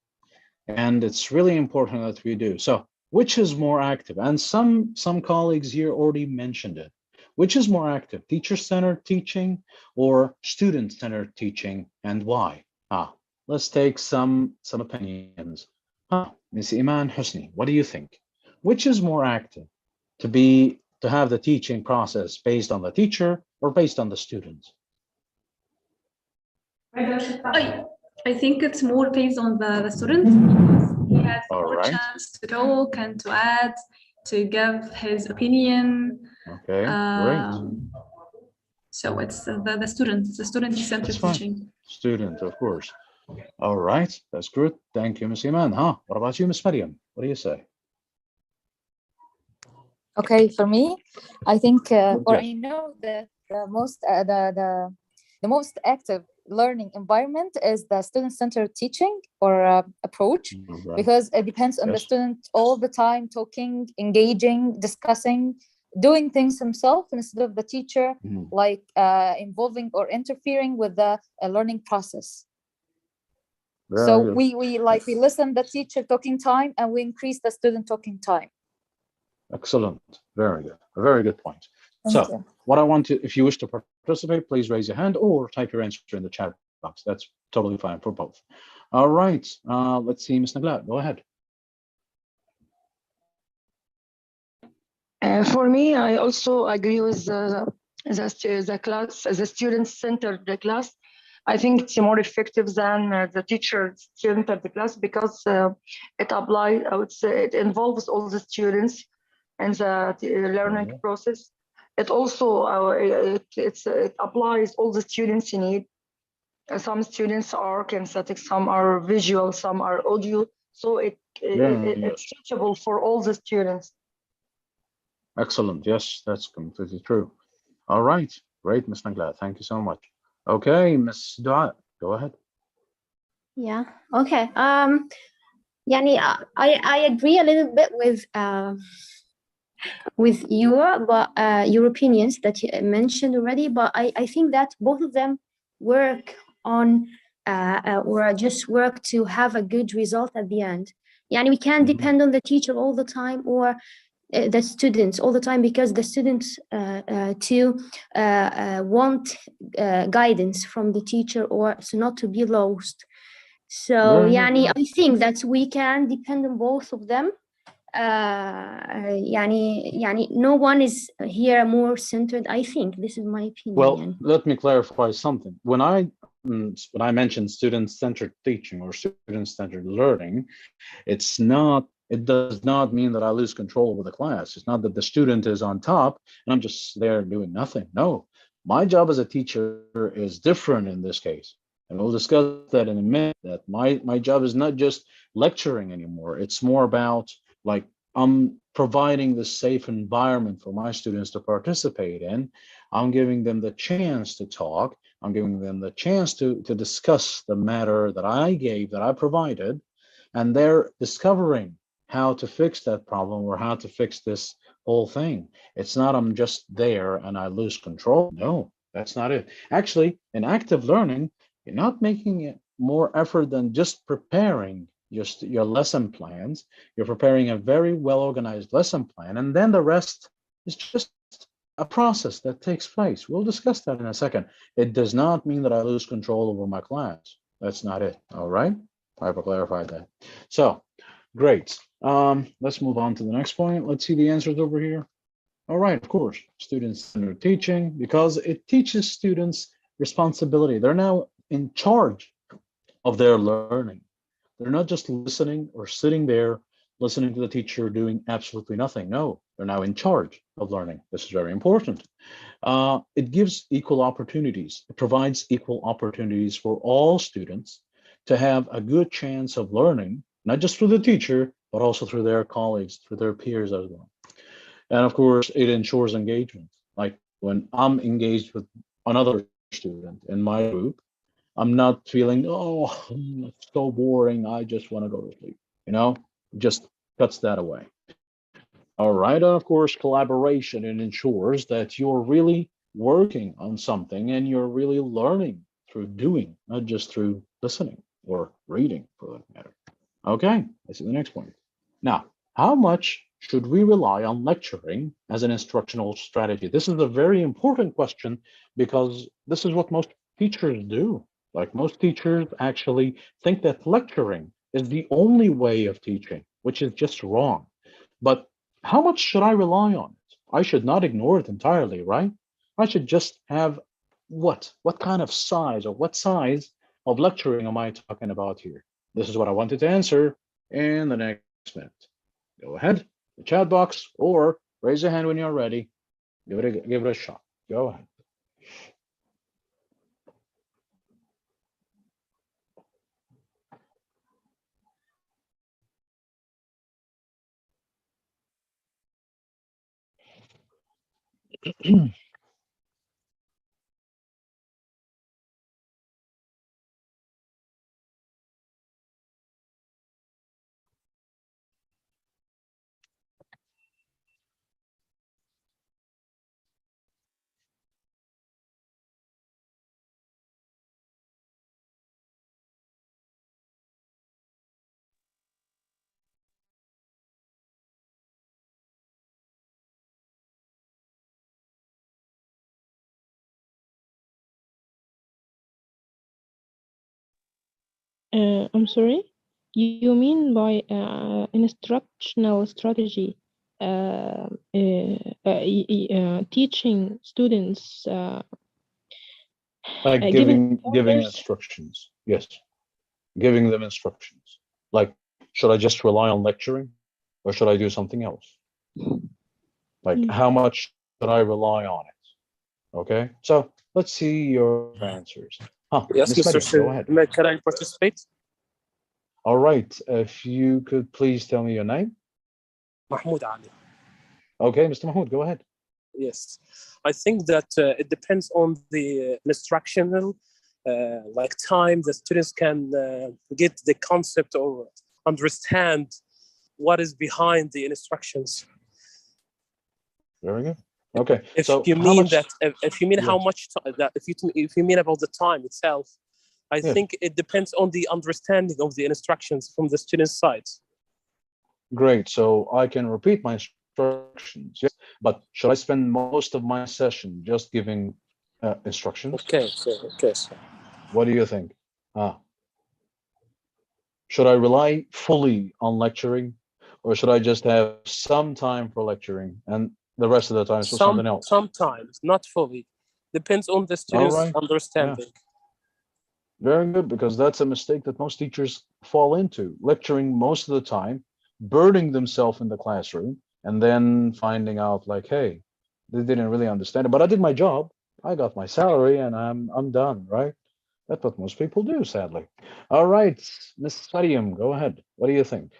Speaker 2: and it's really important that we do. So which is more active? And some colleagues here already mentioned it. Which is more active, teacher-centered teaching or student-centered teaching, and why? Let's take some opinions. Ms. Iman Husni, what do you think? Which is more active, to have the teaching process based on the teacher or based on the students?
Speaker 7: I think it's more based on the student, because he has more
Speaker 2: right.
Speaker 7: chance to talk and to add, to give his opinion.
Speaker 2: Okay, great.
Speaker 7: So it's the student-centered teaching.
Speaker 2: Student, of course. All right, that's good. Thank you, Ms. Iman. What about you, Ms. Mariam? What do you say?
Speaker 5: Okay, for me, I think, or
Speaker 2: Yes.
Speaker 5: I know that the most active learning environment is the student-centered teaching or approach,
Speaker 2: Right.
Speaker 5: because it depends on the
Speaker 2: Yes.
Speaker 5: student all the time, talking, engaging, discussing, doing things himself instead of the teacher, like involving or interfering with the learning process. So
Speaker 2: Very
Speaker 5: we listen the teacher talking time and we increase the student talking time.
Speaker 2: excellent. Very good. A very good point.
Speaker 5: Thank you.
Speaker 2: What I want to, if you wish to participate, please raise your hand or type your answer in the chat box. That's totally fine for both. All right. Let's see, Ms. Nagla, go ahead.
Speaker 13: For me, I also agree with the class, the student-centered class. I think it's more effective than the teacher-centered class, because it applies, I would say, it involves all the students and the learning process. It also it applies all the students in need. Some students are kinesthetic, some are visual, some are audio. So it's teachable for all the students.
Speaker 2: Excellent. Yes, that's completely true. All right. Great, Ms. Nagla. Thank you so much. Okay, Ms. Dua, go ahead.
Speaker 6: Yeah. Okay. Yani, I agree a little bit with your opinions that you mentioned already, but I think that both of them work on or just work to have a good result at the end. Yani, we can't depend on the teacher all the time or the students all the time, because the students want guidance from the teacher, or so not to be lost. So yani, I think that we can depend on both of them. Yani, no one is here more centered. I think this is my opinion.
Speaker 2: Well, let me clarify something. When I mention student-centered teaching or student-centered learning, it does not mean that I lose control over the class. It's not that the student is on top and I'm just there doing nothing. No, my job as a teacher is different in this case. And we'll discuss that in a minute, that my job is not just lecturing anymore. It's more about like I'm providing the safe environment for my students to participate in. I'm giving them the chance to talk. I'm giving them the chance to discuss the matter that I provided, and they're discovering how to fix that problem or how to fix this whole thing. It's not I'm just there and I lose control. No, that's not it. Actually, in active learning, you're not making it more effort than just preparing just your lesson plans. You're preparing a very well-organized lesson plan, and then the rest is just a process that takes place. We'll discuss that in a second. It does not mean that I lose control over my class. That's not it. All right, I've clarified that. So great. Let's move on to the next point. Let's see the answers over here. All right, of course, student-centered teaching, because it teaches students responsibility. They're now in charge of their learning. They're not just listening or sitting there listening to the teacher doing absolutely nothing. No, they're now in charge of learning. This is very important. It gives equal opportunities. It provides equal opportunities for all students to have a good chance of learning, not just through the teacher, but also through their colleagues, through their peers as well. And of course, it ensures engagement. Like when I'm engaged with another student in my group, I'm not feeling, oh, it's so boring, I just want to go to sleep. Just cuts that away. All right, and of course, collaboration, it ensures that you're really working on something and you're really learning through doing, not just through listening or reading for that matter. Okay, let's see the next point. Now, how much should we rely on lecturing as an instructional strategy? This is a very important question because this is what most teachers do. Like most teachers actually think that lecturing is the only way of teaching, which is just wrong. But how much should I rely on it? I should not ignore it entirely, right? I should just have what? What kind of size or what size of lecturing am I talking about here? This is what I wanted to answer in the next minute. Go ahead, the chat box, or raise your hand when you're ready. Give it a shot. Go ahead.
Speaker 8: I'm sorry. You mean by instructional strategy, teaching students,
Speaker 2: Like
Speaker 8: giving
Speaker 2: giving
Speaker 8: orders?
Speaker 2: instructions. Yes, giving them instructions. Like, should I just rely on lecturing, or should I do something else? Like, how much should I rely on it? Okay, so let's see your answers.
Speaker 14: Yes,
Speaker 2: Miss
Speaker 14: Mr.
Speaker 2: Maryam, go ahead.
Speaker 14: Can I participate?
Speaker 2: All right, if you could please tell me your name.
Speaker 14: Mahmoud Ali.
Speaker 2: Okay, Mr. Mahmoud, go ahead.
Speaker 14: Yes, I think that it depends on the instructional like time the students can get the concept or understand what is behind the instructions.
Speaker 2: Very good. Okay,
Speaker 14: If
Speaker 2: so
Speaker 14: you
Speaker 2: how
Speaker 14: mean
Speaker 2: much?
Speaker 14: that, if you mean how
Speaker 2: Yes.
Speaker 14: much that if you mean about the time itself, I
Speaker 2: Yes.
Speaker 14: think it depends on the understanding of the instructions from the student's side.
Speaker 2: Great. So I can repeat my instructions, yes, but should I spend most of my session just giving instructions?
Speaker 14: Okay, so.
Speaker 2: What do you think? Should I rely fully on lecturing, or should I just have some time for lecturing and the rest of the time for something else?
Speaker 14: Sometimes, not fully. Depends on the student's
Speaker 2: right.
Speaker 14: understanding.
Speaker 2: Yeah. Very good, because that's a mistake that most teachers fall into, lecturing most of the time, burning themselves in the classroom, and then finding out like, hey, they didn't really understand it, but I did my job, I got my salary, and I'm done, right? That's what most people do, sadly. All right, Ms. Mariam, go ahead. What do you think?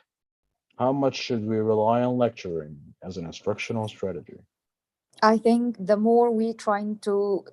Speaker 2: How much should we rely on lecturing as an instructional strategy?
Speaker 5: I think the more we trying to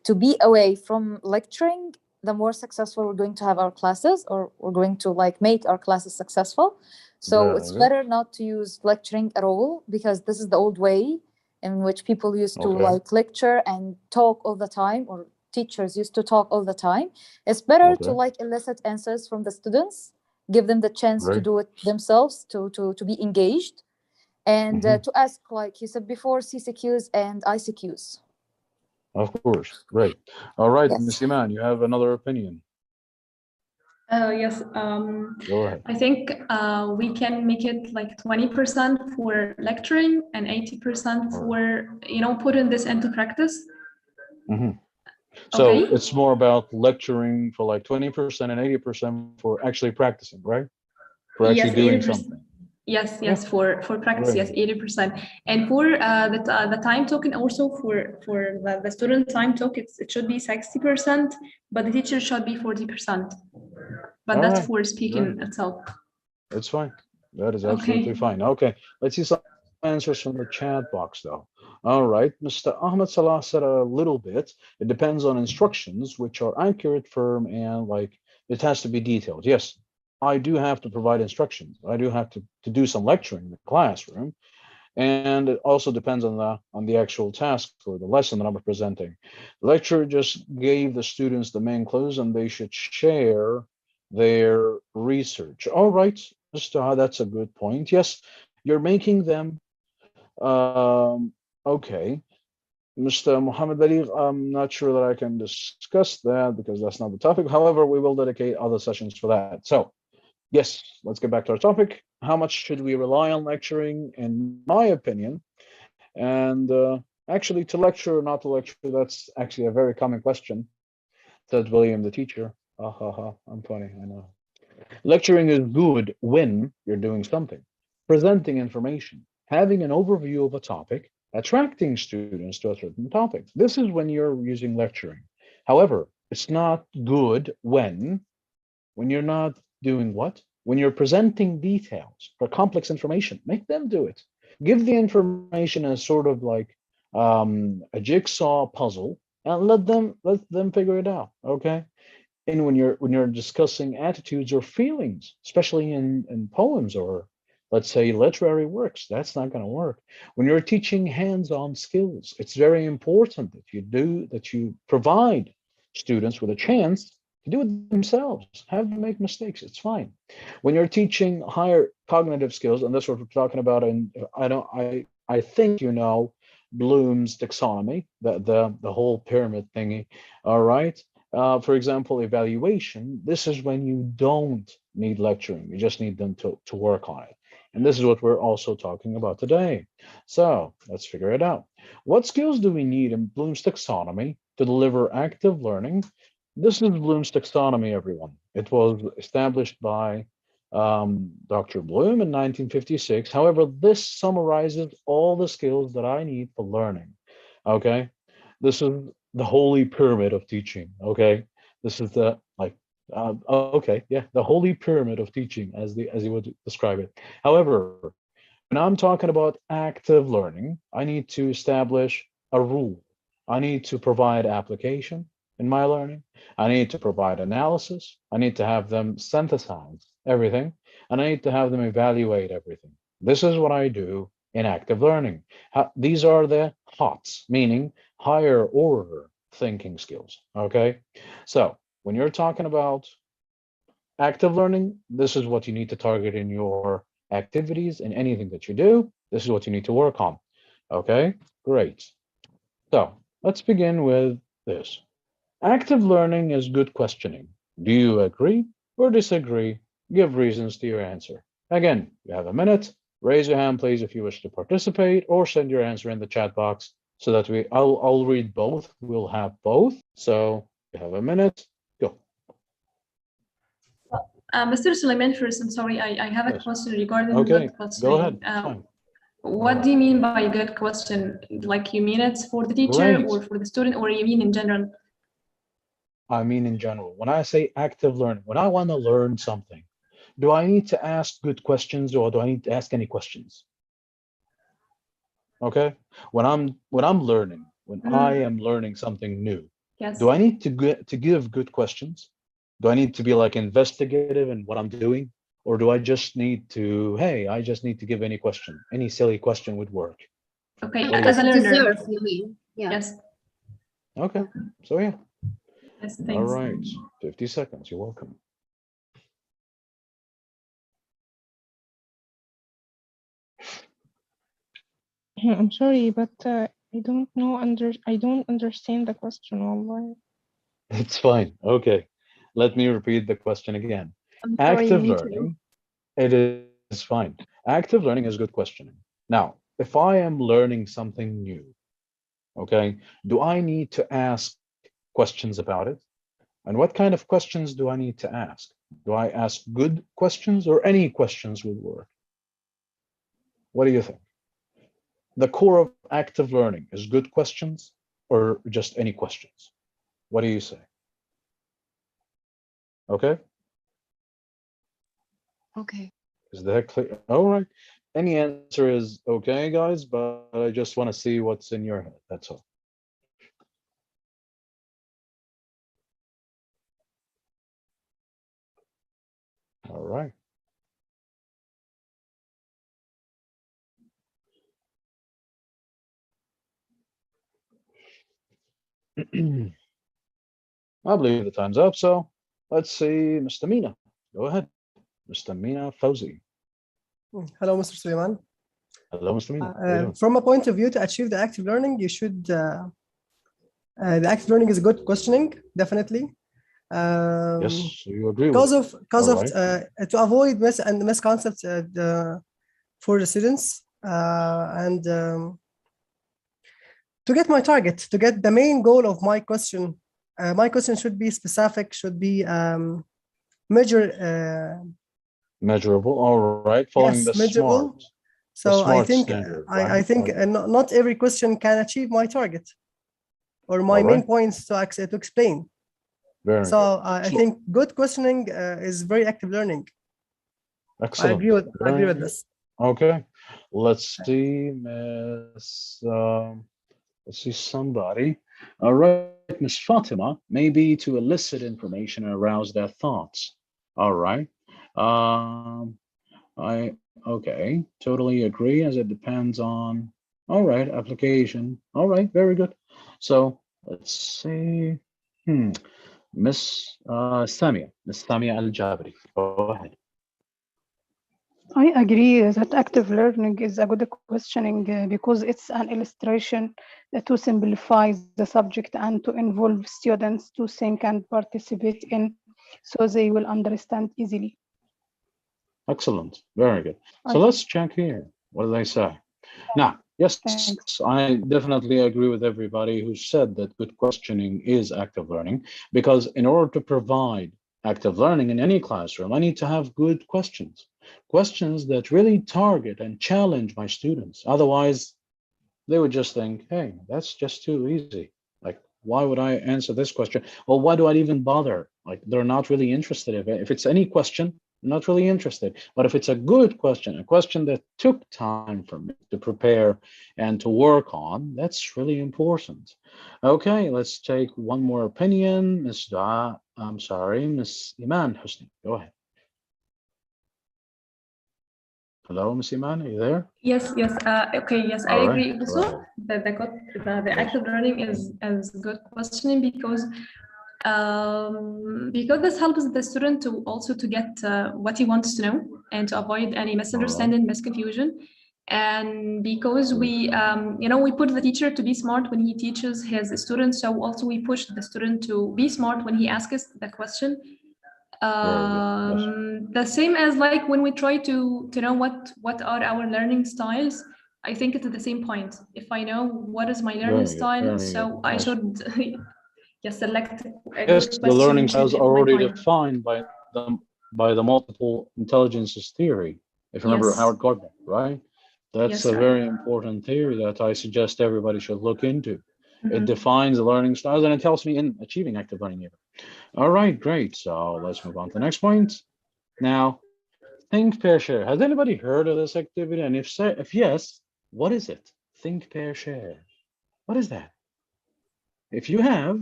Speaker 5: to be away from lecturing, the more successful we're going to have our classes, or we're going to make our classes successful. So it's better not to use lecturing at all, because this is the old way in which people used to lecture and talk all the time, or teachers used to talk all the time. It's better to elicit answers from the students, give them the chance to do it themselves, to be engaged, and to ask, like you said before, CCQs and ICQs.
Speaker 2: Of course, great. All right,
Speaker 5: Yes.
Speaker 2: Ms. Iman, you have another opinion.
Speaker 7: Yes.
Speaker 2: Go ahead.
Speaker 7: I think we can make it like 20% for lecturing and 80% for, putting this into practice.
Speaker 2: So
Speaker 7: Okay.
Speaker 2: it's more about lecturing for like 20% and 80% for actually practicing, right? For actually
Speaker 7: Yes,
Speaker 2: doing
Speaker 7: 80%.
Speaker 2: something.
Speaker 7: Yes,
Speaker 2: Yeah.
Speaker 7: yes, for practice,
Speaker 2: Great.
Speaker 7: yes, 80%. And for the time token also for the student time token, it should be 60%, but the teacher should be 40%. But
Speaker 2: All
Speaker 7: that's
Speaker 2: right.
Speaker 7: for speaking
Speaker 2: Great.
Speaker 7: itself.
Speaker 2: It's fine. That is
Speaker 7: Okay.
Speaker 2: absolutely fine. Okay, let's see some answers from the chat box though. All right, Mr. Ahmed Salah said a little bit. It depends on instructions, which are accurate, firm, and like it has to be detailed. Yes, I do have to provide instructions. I do have to do some lecturing in the classroom. And it also depends on the actual task or the lesson that I'm presenting. The lecturer just gave the students the main clues and they should share their research. All right, Mr. That's a good point. Yes, you're making them okay. Mr. Muhammad Ali, I'm not sure that I can discuss that because that's not the topic. However, we will dedicate other sessions for that. So yes, let's get back to our topic. How much should we rely on lecturing? In my opinion, and actually to lecture or not to lecture, that's actually a very common question, said William the teacher. Ha ha ha, I'm funny, I know. Lecturing is good when you're doing something, presenting information, having an overview of a topic, attracting students to a certain topic. This is when you're using lecturing. However, it's not good when you're not doing what? When you're presenting details or complex information, make them do it. Give the information as sort of like a jigsaw puzzle and let them figure it out. Okay. And when you're discussing attitudes or feelings, especially in poems or let's say literary works, that's not going to work. When you're teaching hands-on skills, it's very important that you provide students with a chance to do it themselves, have them make mistakes. It's fine. When you're teaching higher cognitive skills, and that's what we're talking about, and I think you know Bloom's taxonomy, the whole pyramid thingy. All right. For example, evaluation, this is when you don't need lecturing, you just need them to work on it. And this is what we're also talking about today. So let's figure it out. What skills do we need in Bloom's taxonomy to deliver active learning? This is Bloom's taxonomy, everyone. It was established by Dr. Bloom in 1956. However, this summarizes all the skills that I need for learning. Okay, this is the holy pyramid of teaching. Okay, this is the like okay, yeah, the holy pyramid of teaching, as you would describe it. However, when I'm talking about active learning, I need to establish a rule. I need to provide application in my learning. I need to provide analysis. I need to have them synthesize everything, and I need to have them evaluate everything. This is what I do in active learning. These are the HOTS, meaning higher order thinking skills. Okay, so when you're talking about active learning, this is what you need to target in your activities and anything that you do. This is what you need to work on. Okay, great. So let's begin with this. Active learning is good questioning. Do you agree or disagree? Give reasons to your answer. Again, you have a minute. Raise your hand, please, if you wish to participate, or send your answer in the chat box so that I'll read both. We'll have both. So you have a minute. Go.
Speaker 7: Mr. Sulaiman, first, I'm sorry, I have a
Speaker 2: Yes.
Speaker 7: question regarding
Speaker 2: Okay,
Speaker 7: good questioning.
Speaker 2: go ahead. Fine.
Speaker 7: What do you mean by good question? Like you mean it's for the teacher
Speaker 2: Great.
Speaker 7: or for the student, or you mean in general?
Speaker 2: I mean in general. When I say active learning, when I want to learn something, do I need to ask good questions or do I need to ask any questions? Okay. When I'm learning, when I am learning something new,
Speaker 7: Yes.
Speaker 2: do I need to give good questions? Do I need to be like investigative in what I'm doing? Or do I just need to, hey, I just need to give any question, any silly question would work?
Speaker 7: Okay,
Speaker 2: What do
Speaker 7: as a
Speaker 2: you think?
Speaker 7: learner.
Speaker 10: Deserve, you mean? Yeah.
Speaker 7: Yes.
Speaker 2: Okay. So yeah.
Speaker 7: Yes,
Speaker 2: All
Speaker 7: thanks.
Speaker 2: right. 50 seconds. You're welcome.
Speaker 8: I'm sorry, but I don't know I don't understand the question, wallahi.
Speaker 2: It's fine. Okay. Let me repeat the question again.
Speaker 12: I'm sorry,
Speaker 2: Active
Speaker 12: me too.
Speaker 2: learning, it is fine. Active learning is good questioning. Now, if I am learning something new, okay, do I need to ask questions about it? And what kind of questions do I need to ask? Do I ask good questions or any questions will work? What do you think? The core of active learning is good questions or just any questions? What do you say? Okay.
Speaker 12: Okay.
Speaker 2: Is that clear? All right. Any answer is okay, guys, but I just want to see what's in your head. That's all. All right. I believe the time's up, so let's see, Mr. Mina. Go ahead, Mr. Mina Fauzi.
Speaker 15: Hello, Mr. Soliman.
Speaker 2: Hello, Mr. Mina. How you doing?
Speaker 15: From a point of view, to achieve the active learning, you should, the active learning is good questioning, definitely.
Speaker 2: Yes, you agree
Speaker 15: Because
Speaker 2: with
Speaker 15: of, because
Speaker 2: All
Speaker 15: of,
Speaker 2: right.
Speaker 15: to avoid misconceptions for the students, and to get my target, to get the main goal of my question. My question should be specific, should be
Speaker 2: Measurable. All right. Following
Speaker 15: yes,
Speaker 2: the
Speaker 15: measurable.
Speaker 2: SMART.
Speaker 15: So
Speaker 2: the
Speaker 15: I
Speaker 2: SMART
Speaker 15: think
Speaker 2: standard,
Speaker 15: I
Speaker 2: right?
Speaker 15: think
Speaker 2: Okay.
Speaker 15: not every question can achieve my target or my
Speaker 2: All
Speaker 15: main
Speaker 2: right.
Speaker 15: points to explain.
Speaker 2: Very
Speaker 15: So
Speaker 2: good.
Speaker 15: I
Speaker 2: So,
Speaker 15: think good questioning is very active learning.
Speaker 2: excellent.
Speaker 15: I agree
Speaker 2: Very
Speaker 15: with
Speaker 2: good.
Speaker 15: this.
Speaker 2: Okay. Let's see, let's see somebody. All right, Miss Fatima, maybe to elicit information and arouse their thoughts. All right. Okay, totally agree as it depends on, all right, application. All right, very good. So let's see. Miss Samia Al-Jabri, go ahead.
Speaker 9: I agree that active learning is a good questioning because it's an illustration to simplify the subject and to involve students to think and participate in so they will understand easily.
Speaker 2: Excellent, very good. So
Speaker 9: I-
Speaker 2: let's check here. What did I say? Now, yes,
Speaker 9: Thanks.
Speaker 2: I definitely agree with everybody who said that good questioning is active learning, because in order to provide active learning in any classroom, I need to have good questions, questions that really target and challenge my students. Otherwise, they would just think, hey, that's just too easy. Like, why would I answer this question? Or why do I even bother? Like, they're not really interested. If it's any question, I'm not really interested. But if it's a good question, a question that took time for me to prepare and to work on, that's really important. Okay, let's take one more opinion. Miss Dua, I'm sorry, Miss Iman Husni, go ahead. Hello, Miss Iman, are you there?
Speaker 7: Yes, yes. Okay, yes, I
Speaker 2: All right,
Speaker 7: agree.
Speaker 2: go
Speaker 7: Also,
Speaker 2: ahead.
Speaker 7: the active learning is good questioning because this helps the student to also to get what he wants to know and to avoid any misunderstanding, misconfusion. And because we, we put the teacher to be smart when he teaches his students, so also we push the student to be smart when he asks the question. The same as like when we try to know what are our learning styles. I think it's at the same point. If I know what is my learning style, so I should just select a
Speaker 2: Yes,
Speaker 7: good
Speaker 2: the learning
Speaker 7: question to
Speaker 2: styles are
Speaker 7: get my
Speaker 2: already
Speaker 7: point.
Speaker 2: defined by the multiple intelligences theory. If you remember
Speaker 7: Yes.
Speaker 2: Howard Gardner, right? That's
Speaker 7: Yes,
Speaker 2: a
Speaker 7: right.
Speaker 2: very important theory that I suggest everybody should look into. It
Speaker 7: Mhm.
Speaker 2: defines the learning styles and it helps me in achieving active learning even. All right, great. So let's move on to the next point. Now, think, pair, share. Has anybody heard of this activity? And if yes, what is it? Think, pair, share. What is that? If you have,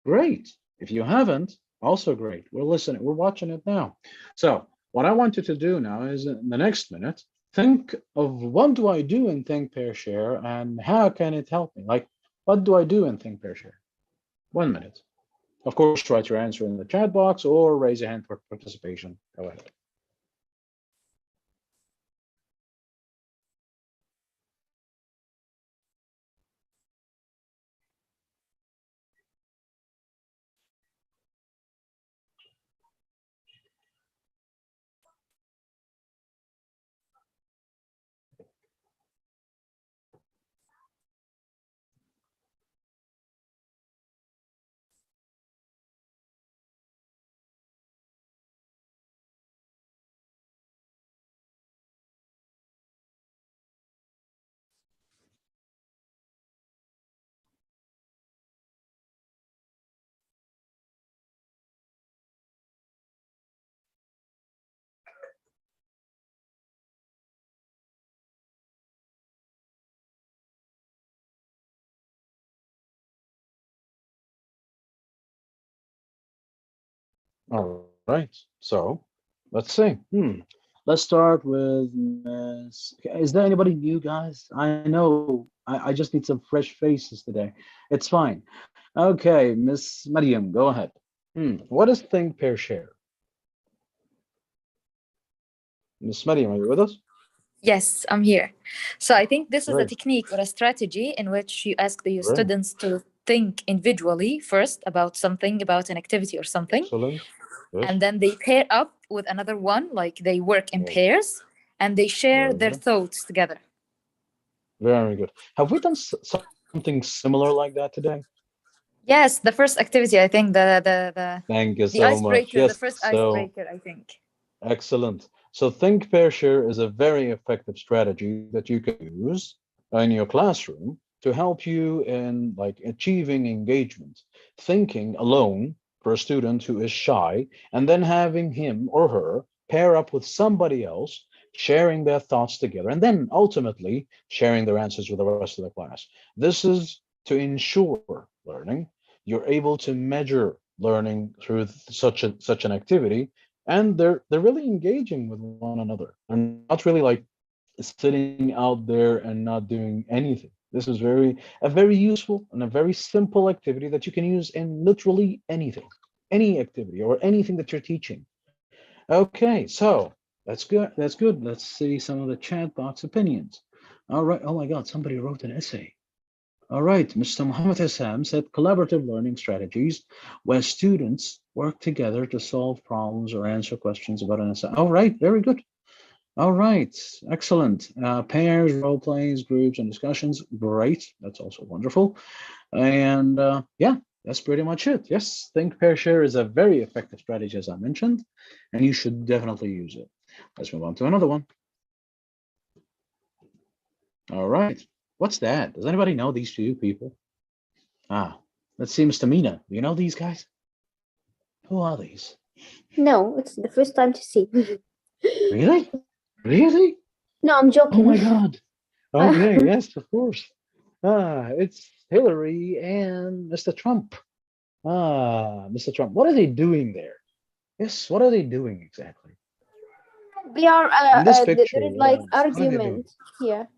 Speaker 2: great. If you haven't, also great. We're listening, we're watching it now. So what I want you to do now is in the next minute, think of what do I do in Think, Pair, Share and how can it help me? Like, what do I do in Think, Pair, Share? 1 minute. Of course, write your answer in the chat box or raise your hand for participation. Go ahead. All right. So let's see. Let's start with Miss. Is there anybody new, guys? I know I just need some fresh faces today. It's fine. Okay, Miss Mariam, go ahead. What is think, pair, share? Miss Mariam, are you with us?
Speaker 5: Yes, I'm here. So I think this is a
Speaker 2: Great.
Speaker 5: technique or a strategy in which you ask the
Speaker 2: Great.
Speaker 5: students to think individually first about something, about an activity or something.
Speaker 2: Excellent. Yes.
Speaker 5: And then they pair up with another one, like they work in
Speaker 2: Yes.
Speaker 5: pairs and they share
Speaker 2: Very
Speaker 5: their
Speaker 2: good.
Speaker 5: thoughts together.
Speaker 2: Very good. Have we done something similar like that today?
Speaker 5: Yes, the first activity, I think
Speaker 2: Thank you
Speaker 5: the
Speaker 2: so much.
Speaker 5: icebreaker, the
Speaker 2: Yes.
Speaker 5: first
Speaker 2: So
Speaker 5: icebreaker, I think.
Speaker 2: excellent. So think, pair, share is a very effective strategy that you can use in your classroom to help you in like achieving engagement. Thinking alone for a student who is shy and then having him or her pair up with somebody else, sharing their thoughts together, and then ultimately sharing their answers with the rest of the class. This is to ensure learning. You're able to measure learning through such an activity, and they're really engaging with one another and not really like sitting out there and not doing anything. This is a very useful and a very simple activity that you can use in literally anything, any activity or anything that you're teaching. Okay, so that's good. That's good. Let's see some of the chat box opinions. All right. Oh my God, somebody wrote an essay. All right, Mr. Muhammad Hassam said collaborative learning strategies where students work together to solve problems or answer questions about an essay. All right, very good. All right, excellent. Pairs, role plays, groups, and discussions. Great. That's also wonderful. And yeah, that's pretty much it. Yes, think, pair, share is a very effective strategy, as I mentioned, and you should definitely use it. Let's move on to another one. All right. What's that? Does anybody know these two people? Let's see, Mr. Mina. Do you know these guys? Who are these?
Speaker 6: No, it's the first time to see.
Speaker 2: Really? Really?
Speaker 6: No, I'm joking.
Speaker 2: Oh my God. Okay, yes, of course. It's Hillary and Mr. Trump. Mr. Trump. What are they doing there? Yes, what are they doing exactly?
Speaker 6: They are,
Speaker 2: In this
Speaker 6: there
Speaker 2: picture,
Speaker 6: is like
Speaker 2: what are they doing?
Speaker 6: argument here.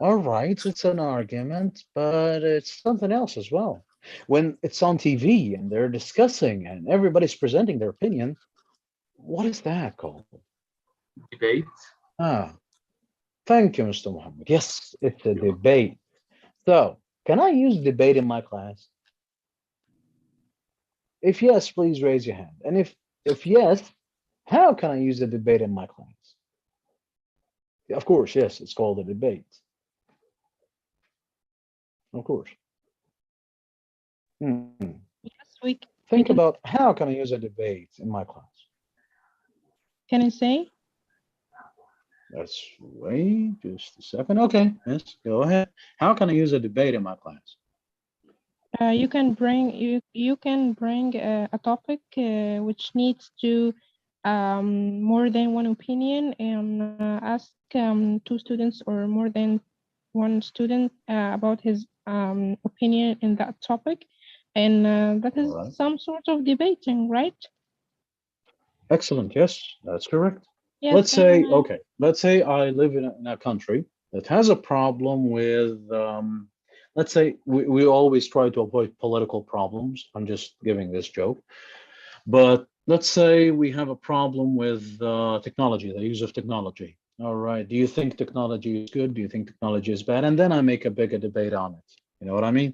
Speaker 2: All right, it's an argument, but it's something else as well. When it's on TV and they're discussing and everybody's presenting their opinion, what is that called?
Speaker 1: Debate.
Speaker 2: Thank you, Mr. Muhammad. Yes, it's a debate. So, can I use debate in my class? If yes, please raise your hand. And if yes, how can I use a debate in my class? Of course, yes, it's called a debate. Of course.
Speaker 8: Yes,
Speaker 2: Think about how can I use a debate in my class?
Speaker 8: Can I say?
Speaker 2: Let's wait just a second. Okay, yes, go ahead. How can I use a debate in my class?
Speaker 8: You can bring a topic which needs to more than one opinion and ask two students or more than one student about his opinion in that topic, and that is some sort of debating, right?
Speaker 2: Excellent. Yes, that's correct.
Speaker 8: Yes,
Speaker 2: let's say, okay, let's say I live in a country that has a problem with, let's say we always try to avoid political problems. I'm just giving this joke. But let's say we have a problem with technology, the use of technology. All right. Do you think technology is good? Do you think technology is bad? And then I make a bigger debate on it. You know what I mean?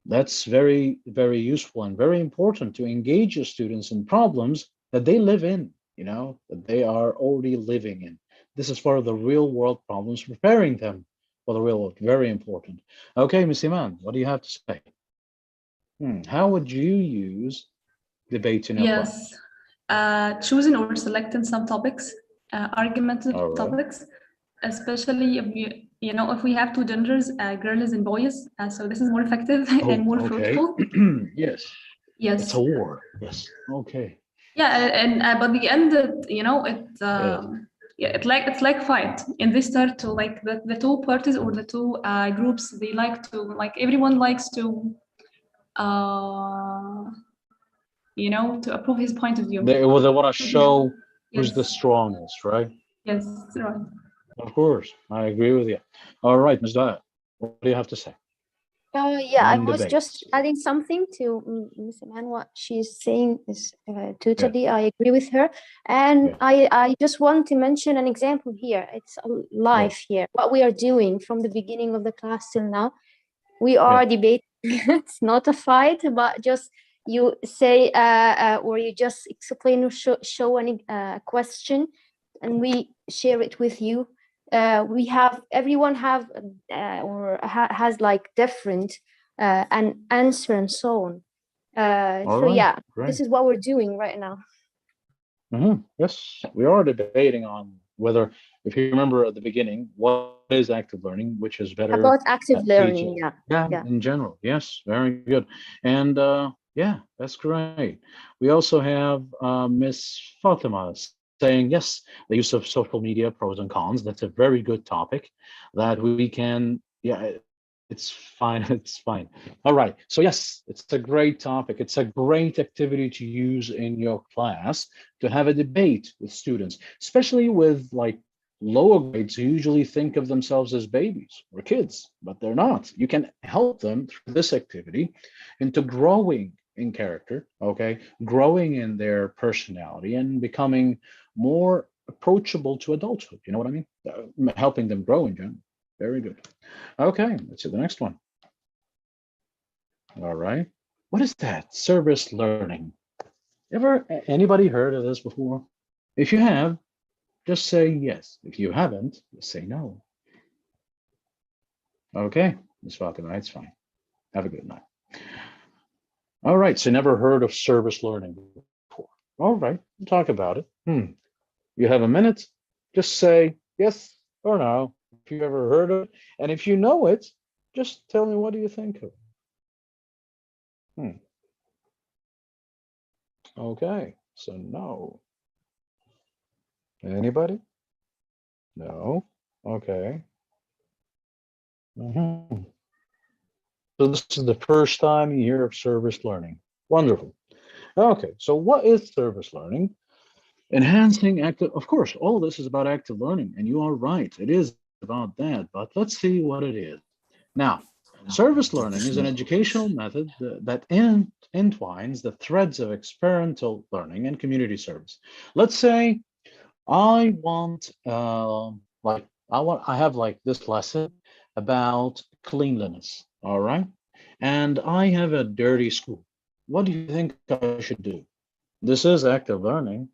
Speaker 2: That's very, very useful and very important to engage your students in problems that they live in, you know, that they are already living in. This is part of the real world problems, preparing them for the real world. Very important. Okay, Ms. Iman, what do you have to say? How would you use debate in your class?
Speaker 7: Yes, choosing or selecting some topics, argumentative topics, especially if you know if we have two genders, girls and boys. So this is more effective and more fruitful.
Speaker 2: Yes.
Speaker 7: Yes.
Speaker 2: It's a war. Yes. Okay.
Speaker 7: Yeah, and but the end, you know, yeah, it's like fight, and they start to like the two parties or the two groups. They like to like everyone likes to. you know, to approve his point of view.
Speaker 2: They want to show who's
Speaker 7: Yes.
Speaker 2: the strongest, right?
Speaker 7: Yes, right.
Speaker 2: Of course, I agree with you. All right, Ms. Daya, what do you have to say?
Speaker 6: Yeah, I
Speaker 2: On
Speaker 6: was
Speaker 2: debate.
Speaker 6: just adding something to Ms. Iman. What she's saying is totally, I agree with her. And I just want to mention an example here. It's live here. What we are doing from the beginning of the class till now, we are debating. It's not a fight, but just you say or you just explain or show any question, and we share it with you. We have everyone have has like different an answer and so on. So
Speaker 2: right,
Speaker 6: yeah,
Speaker 2: great.
Speaker 6: this is what we're doing right now.
Speaker 2: Yes, we are debating on whether, if you remember at the beginning, what is active learning, which is better
Speaker 6: About active
Speaker 2: at
Speaker 6: learning,
Speaker 2: teaching.
Speaker 6: yeah.
Speaker 2: In general. Yes, very good. And yeah, that's great. We also have Miss Fatima saying, yes, the use of social media, pros and cons. That's a very good topic that we can, it's fine. It's fine. All right. So yes, it's a great topic. It's a great activity to use in your class to have a debate with students, especially with like lower grades who usually think of themselves as babies or kids, but they're not. You can help them through this activity into growing in character, okay, growing in their personality and becoming more approachable to adulthood. You know what I mean? Helping them grow in general. Very good. Okay, let's see the next one. All right. What is that? Service learning. Ever anybody heard of this before? If you have, just say yes. If you haven't, just say no. Okay, Ms. Fatima, it's fine. Have a good night. All right, so never heard of service learning before. All right, we'll talk about it. You have a minute. Just say yes or no if you ever heard of it. And if you know it, just tell me what do you think of it. Okay, so no. Anybody? No. Okay. So this is the first time you hear of service learning. Wonderful. Okay, so what is service learning? Enhancing active, of course, all this is about active learning, and you are right, it is about that, but let's see what it is. Now, service learning is an educational method that entwines the threads of experiential learning and community service. Let's say I want, I have like this lesson about cleanliness, all right? And I have a dirty school. What do you think I should do? This is active learning.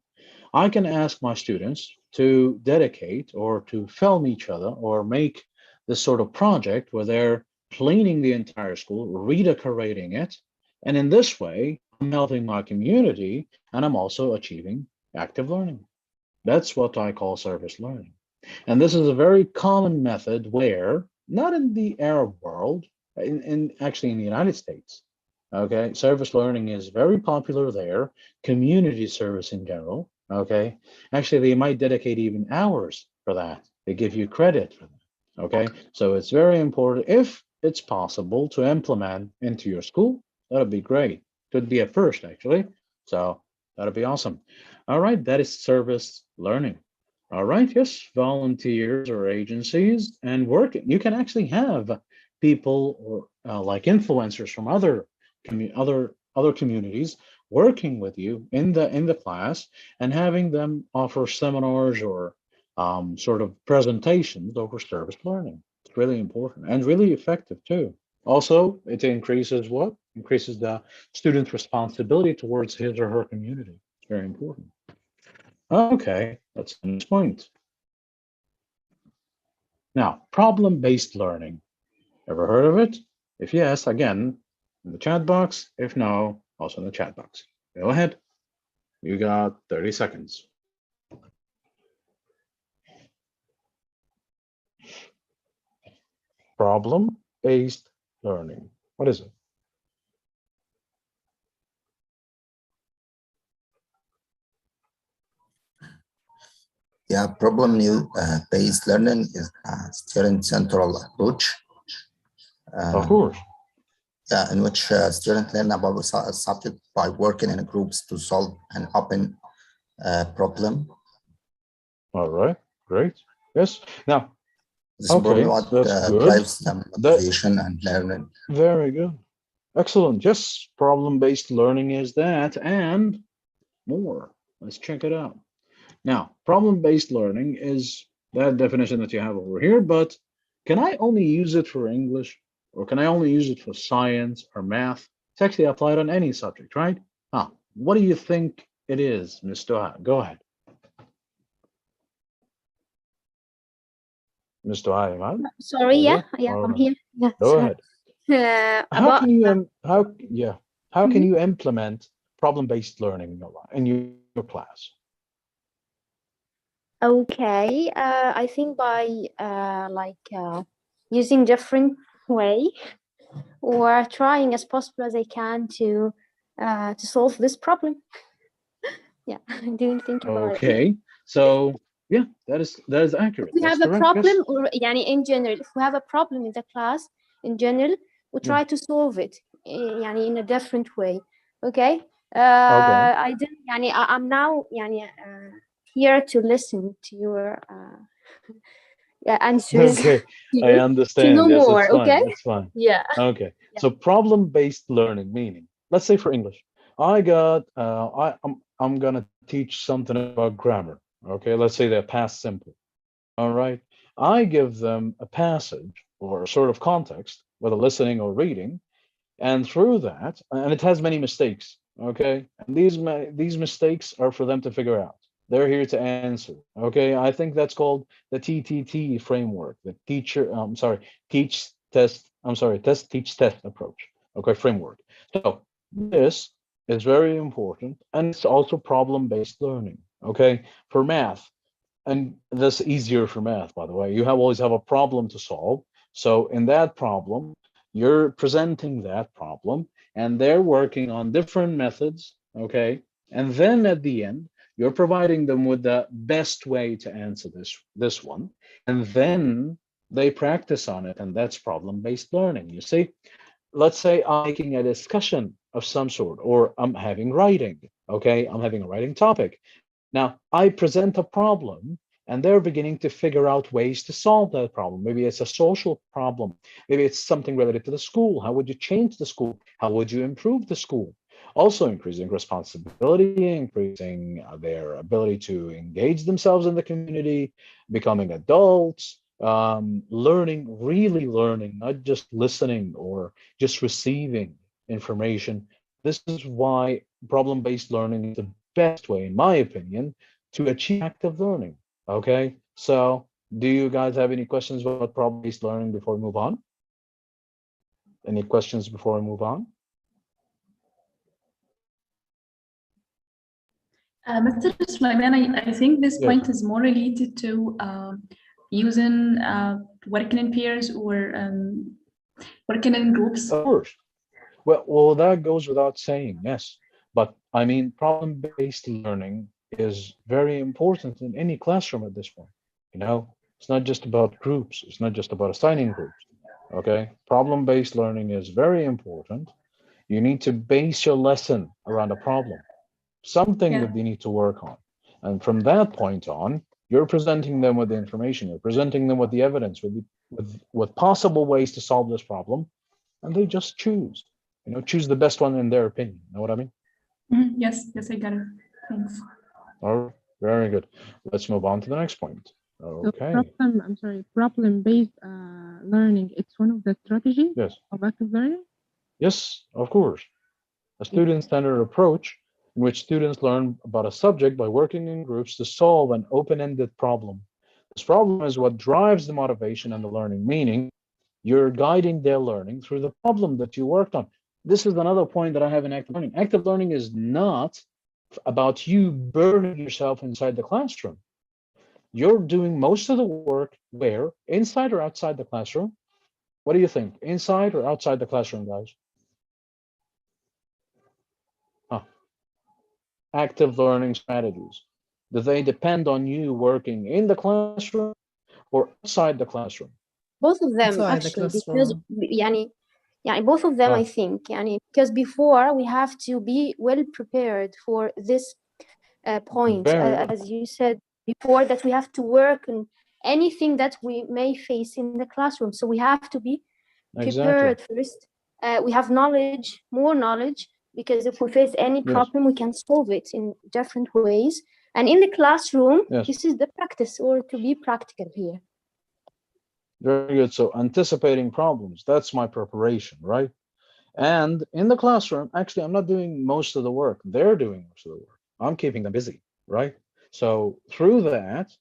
Speaker 2: I can ask my students to dedicate or to film each other or make this sort of project where they're cleaning the entire school, redecorating it. And in this way, I'm helping my community and I'm also achieving active learning. That's what I call service learning. And this is a very common method where, not in the Arab world, actually in the United States, okay, service learning is very popular there, community service in general, okay. Actually, they might dedicate even hours for that. They give you credit for that, okay. So it's very important, if it's possible, to implement into your school. That'd be great. Could be a first, actually. So that'd be awesome. All right, that is service learning. All right, yes, volunteers or agencies and work. You can actually have people or like influencers from other communities working with you in the class and having them offer seminars or sort of presentations over service learning. It's really important and really effective too. Also, it increases what? Increases the student's responsibility towards his or her community. It's very important. Okay, that's the next point. Now, problem-based learning. Ever heard of it? If yes, again, in the chat box. If no, also in the chat box. Go ahead. You got 30 seconds. Problem-based learning. What is it?
Speaker 3: Yeah, problem-based learning is a student-central approach.
Speaker 2: Of course.
Speaker 3: in which students learn about a subject by working in groups to solve an open problem.
Speaker 2: All right, great. Yes. Now,
Speaker 3: This
Speaker 2: okay,
Speaker 3: what
Speaker 2: that's good.
Speaker 3: drives the motivation and learning.
Speaker 2: Very good. Excellent. Yes, problem-based learning is that and more. Let's check it out. Now, problem-based learning is that definition that you have over here, but can I only use it for English, or can I only use it for science or math? It's actually applied on any subject, right? What do you think it is, Mr. Go ahead. Mr. Ayman?
Speaker 6: Sorry, yeah, I'm here. Yeah,
Speaker 2: Go
Speaker 6: sorry.
Speaker 2: ahead. How can you implement problem-based learning in your class?
Speaker 6: Okay, I think by using different way or trying as possible as I can to solve this problem. Yeah, I didn't think about it.
Speaker 2: Okay, so yeah, that is accurate.
Speaker 6: If we
Speaker 2: That's
Speaker 6: have a
Speaker 2: correct,
Speaker 6: problem,
Speaker 2: yes.
Speaker 6: or in general, if we have a problem in the class in general, we try to solve it in a different way. Okay. I didn't. I'm now here to listen to your answers.
Speaker 2: Okay, I understand.
Speaker 6: To know
Speaker 2: Yes,
Speaker 6: more.
Speaker 2: it's fine.
Speaker 6: Okay.
Speaker 2: It's fine.
Speaker 6: Yeah.
Speaker 2: Okay. So problem-based learning, meaning, let's say for English, I'm gonna teach something about grammar. Okay, let's say they're past simple. All right. I give them a passage or a sort of context, whether listening or reading, and through that, and it has many mistakes. Okay, and these mistakes are for them to figure out. They're here to answer. Okay, I think that's called the TTT framework, the test, teach, test approach. Okay, framework. So this is very important, and it's also problem-based learning. Okay, for math, and that's easier for math, by the way. You always have a problem to solve. So in that problem, you're presenting that problem, and they're working on different methods. Okay, and then at the end, you're providing them with the best way to answer this one, and then they practice on it, and that's problem-based learning. You see, let's say I'm making a discussion of some sort, or I'm having writing. Okay, I'm having a writing topic. Now I present a problem, and they're beginning to figure out ways to solve that problem. Maybe it's a social problem. Maybe it's something related to the school. How would you change the school? How would you improve the school? Also increasing responsibility, increasing their ability to engage themselves in the community, becoming adults, really learning, not just listening or just receiving information. This is why problem-based learning is the best way, in my opinion, to achieve active learning. Okay, so do you guys have any questions about problem-based learning before we move on? Any questions before we move on?
Speaker 7: Mr. Sulaiman, I think this point is more related to using working in pairs or working in groups.
Speaker 2: Of course. Well, that goes without saying, yes. But I mean, problem-based learning is very important in any classroom at this point. You know, it's not just about groups. It's not just about assigning groups. Okay, problem-based learning is very important. You need to base your lesson around a problem, something that they need to work on. And from that point on, you're presenting them with the information, you're presenting them with the evidence, with possible ways to solve this problem, and they just choose, choose the best one in their opinion. Know what I mean?
Speaker 7: Yes, I got it. Thanks.
Speaker 2: All right, very good. Let's move on to the next point. Okay.
Speaker 8: Problem-based learning, it's one of the strategies of active learning?
Speaker 2: Yes, of course. A student-centered approach in which students learn about a subject by working in groups to solve an open-ended problem. This problem is what drives the motivation and the learning, meaning you're guiding their learning through the problem that you worked on. This is another point that I have in active learning. Active learning is not about you burning yourself inside the classroom. You're doing most of the work where? Inside or outside the classroom? What do you think? Inside or outside the classroom, guys? Active learning strategies. Do they depend on you working in the classroom or outside the classroom?
Speaker 6: Both of them, actually, because Yeah, both of them, I
Speaker 2: Oh,
Speaker 6: think. Because before we have to be well prepared for this point,
Speaker 2: very well.
Speaker 6: as you said before, that we have to work on anything that we may face in the classroom. So we have to be
Speaker 2: Exactly.
Speaker 6: prepared first. We have knowledge, more knowledge, because if we face any
Speaker 2: Yes.
Speaker 6: problem, we can solve it in different ways. And in the classroom,
Speaker 2: Yes.
Speaker 6: this is the practice, or to be practical here.
Speaker 2: Very good. So anticipating problems, that's my preparation, right? And in the classroom, actually, I'm not doing most of the work. They're doing most of the work. I'm keeping them busy, right? So through that,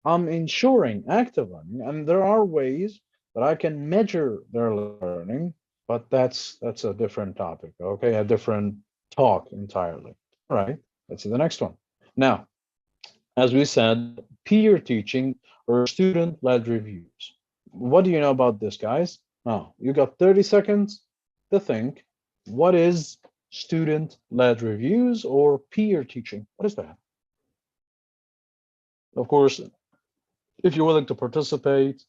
Speaker 2: I'm ensuring active learning, and there are ways that I can measure their learning, but that's a different topic, okay? A different talk entirely. All right, let's see the next one. Now, as we said, peer teaching or student-led reviews. What do you know about this, guys? Oh, you got 30 seconds to think. What is student-led reviews or peer teaching? What is that? Of course, if you're willing to participate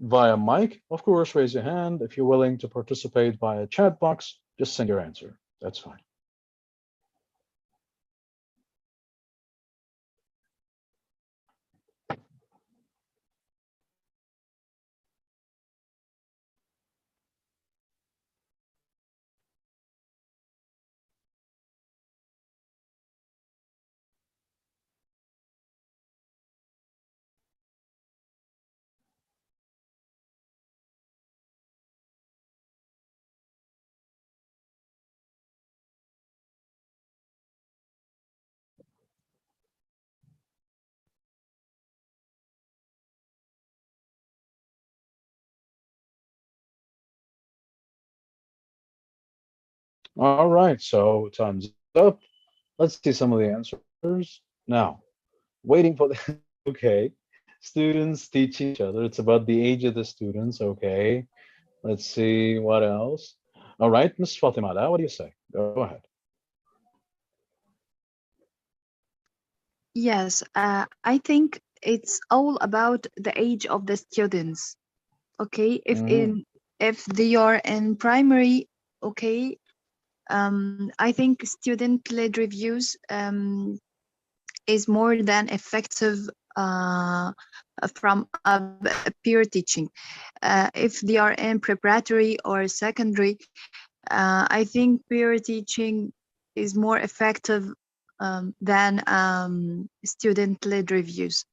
Speaker 2: via mic, of course, raise your hand. If you're willing to participate via chat box, just send your answer. That's fine. All right, so time's up. Let's see some of the answers. Now, waiting for the, okay. Students teaching each other. It's about the age of the students, okay. Let's see what else. All right, Ms. Fatima, what do you say? Go ahead.
Speaker 12: Yes, I think it's all about the age of the students. Okay, if they are in primary, okay, I think student-led reviews is more than effective from a peer teaching. If they are in preparatory or secondary, I think peer teaching is more effective than student-led reviews.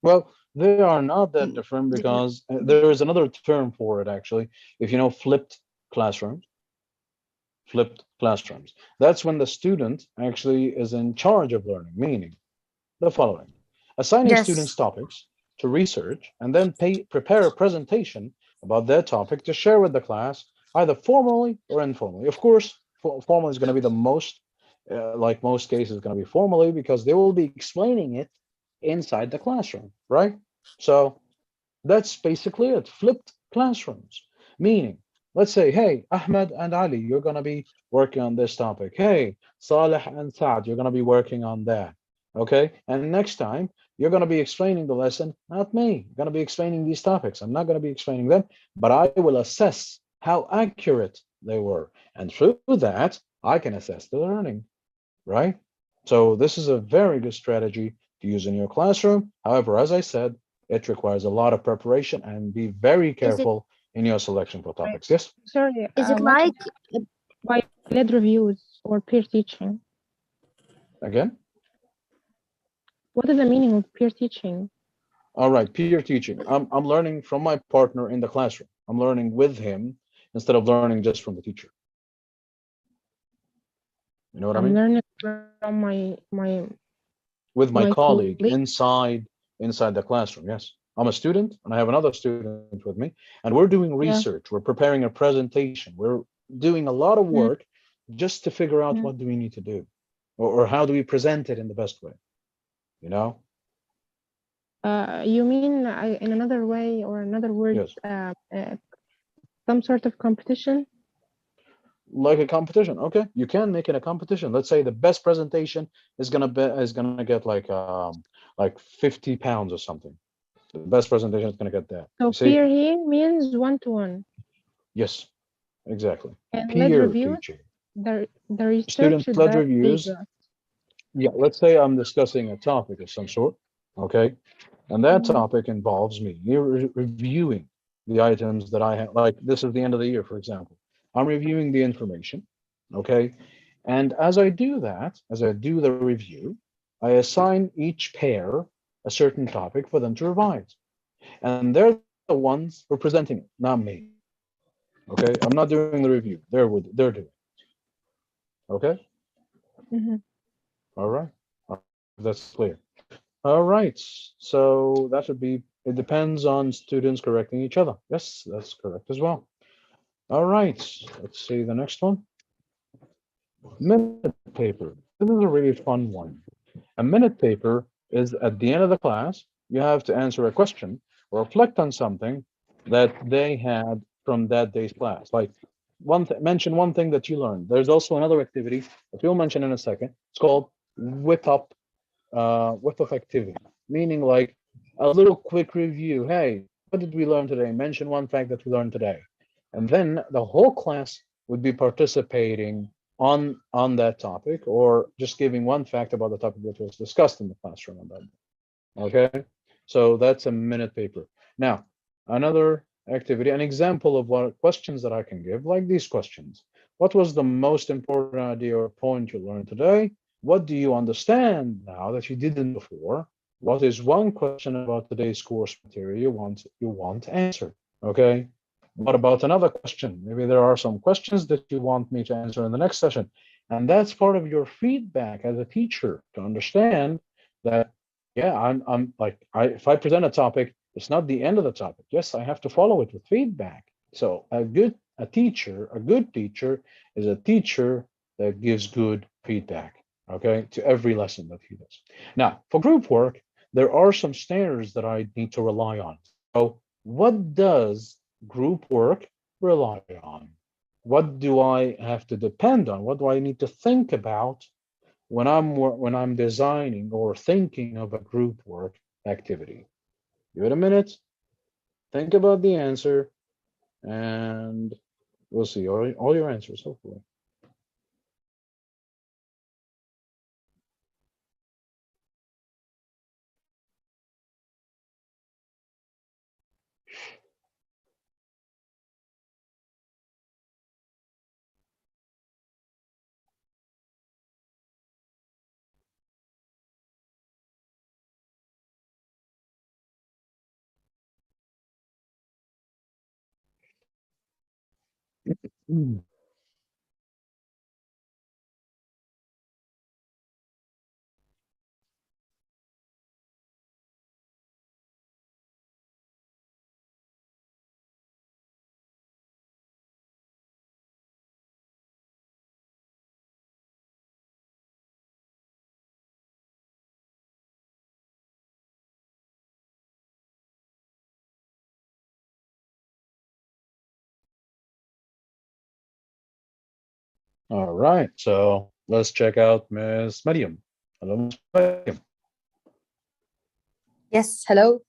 Speaker 2: Well, they are not that different because there is another term for it, actually. If you know flipped classrooms, that's when the student actually is in charge of learning, meaning the following: assigning students
Speaker 5: Yes.
Speaker 2: topics to research and then prepare a presentation about their topic to share with the class, either formally or informally. Of course, formal is going to be the most, like most cases, going to be formally because they will be explaining it inside the classroom, right? So that's basically it. Flipped classrooms, meaning, let's say, hey, Ahmed and Ali, you're going to be working on this topic. Hey, Saleh and Saad, you're going to be working on that. Okay. And next time, you're going to be explaining the lesson, not me. I'm going to be explaining these topics. I'm not going to be explaining them, but I will assess how accurate they were. And through that, I can assess the learning, right? So this is a very good strategy to use in your classroom. However, as I said, it requires a lot of preparation and be very
Speaker 6: Is it
Speaker 2: careful in your selection for topics. Yes?
Speaker 8: Sorry,
Speaker 6: is it
Speaker 8: what
Speaker 6: like
Speaker 8: is by led reviews or peer teaching?
Speaker 2: Again?
Speaker 8: What is the meaning of peer teaching?
Speaker 2: All right, peer teaching. I'm learning from my partner in the classroom. I'm learning with him instead of learning just from the teacher. You know what I
Speaker 8: I'm
Speaker 2: mean?
Speaker 8: learning from my
Speaker 2: With my colleague
Speaker 8: colleague.
Speaker 2: inside the classroom. Yes. I'm a student and I have another student with me, and we're doing
Speaker 8: Yeah.
Speaker 2: research. We're preparing a presentation. We're doing a lot of work just to figure out what do we need to do, or how do we present it in the best way, you know?
Speaker 8: You mean in another way or another word,
Speaker 2: Yes.
Speaker 8: some sort of competition?
Speaker 2: Like a competition. Okay, you can make it a competition. Let's say the best presentation is gonna get like 50 pounds or something. The best presentation is gonna get that.
Speaker 8: So
Speaker 2: You see?
Speaker 8: peer here means one-to-one.
Speaker 2: Yes, Exactly.
Speaker 8: And let's
Speaker 2: Peer
Speaker 8: review it.
Speaker 2: teaching.
Speaker 8: The research
Speaker 2: Student-led
Speaker 8: that they
Speaker 2: reviews.
Speaker 8: got.
Speaker 2: Yeah, let's say I'm discussing a topic of some sort, okay? And that
Speaker 8: Mhm.
Speaker 2: topic involves me reviewing the items that I have. Like this is the end of the year, for example. I'm reviewing the information, okay? And as I do that, as I do the review, I assign each pair a certain topic for them to revise. And they're the ones who are presenting it, not me. Okay, I'm not doing the review. They're doing it. Okay,
Speaker 8: Mhm.
Speaker 2: all right. That's clear. All right. So that should be. It depends on students correcting each other. Yes, that's correct as well. All right. Let's see the next one. Minute paper. This is a really fun one. A minute paper is at the end of the class, you have to answer a question or reflect on something that they had from that day's class. Like mention one thing that you learned. There's also another activity that we'll mention in a second. It's called whip up activity, meaning like a little quick review. Hey, what did we learn today? Mention one fact that we learned today. And then the whole class would be participating on that topic or just giving one fact about the topic that was discussed in the classroom on that. Okay, so that's a minute paper. Now, another activity, an example of what questions that I can give, like these questions. What was the most important idea or point you learned today? What do you understand now that you didn't before? What is one question about today's course material you want answered? Okay. What about another question? Maybe there are some questions that you want me to answer in the next session. And that's part of your feedback as a teacher to understand that, yeah, I'm like, if I present a topic, it's not the end of the topic. Yes, I have to follow it with feedback. So a good teacher is a teacher that gives good feedback, okay, to every lesson that he does. Now, for group work, there are some standards that I need to rely on. So what does group work rely on? What do I have to depend on? What do I need to think about when I'm designing or thinking of a group work activity? Give it a minute, think about the answer, and we'll see all your answers, hopefully. Mm. All right, so let's check out Miss Mariam. Hello, Miss Mariam.
Speaker 5: Yes, hello.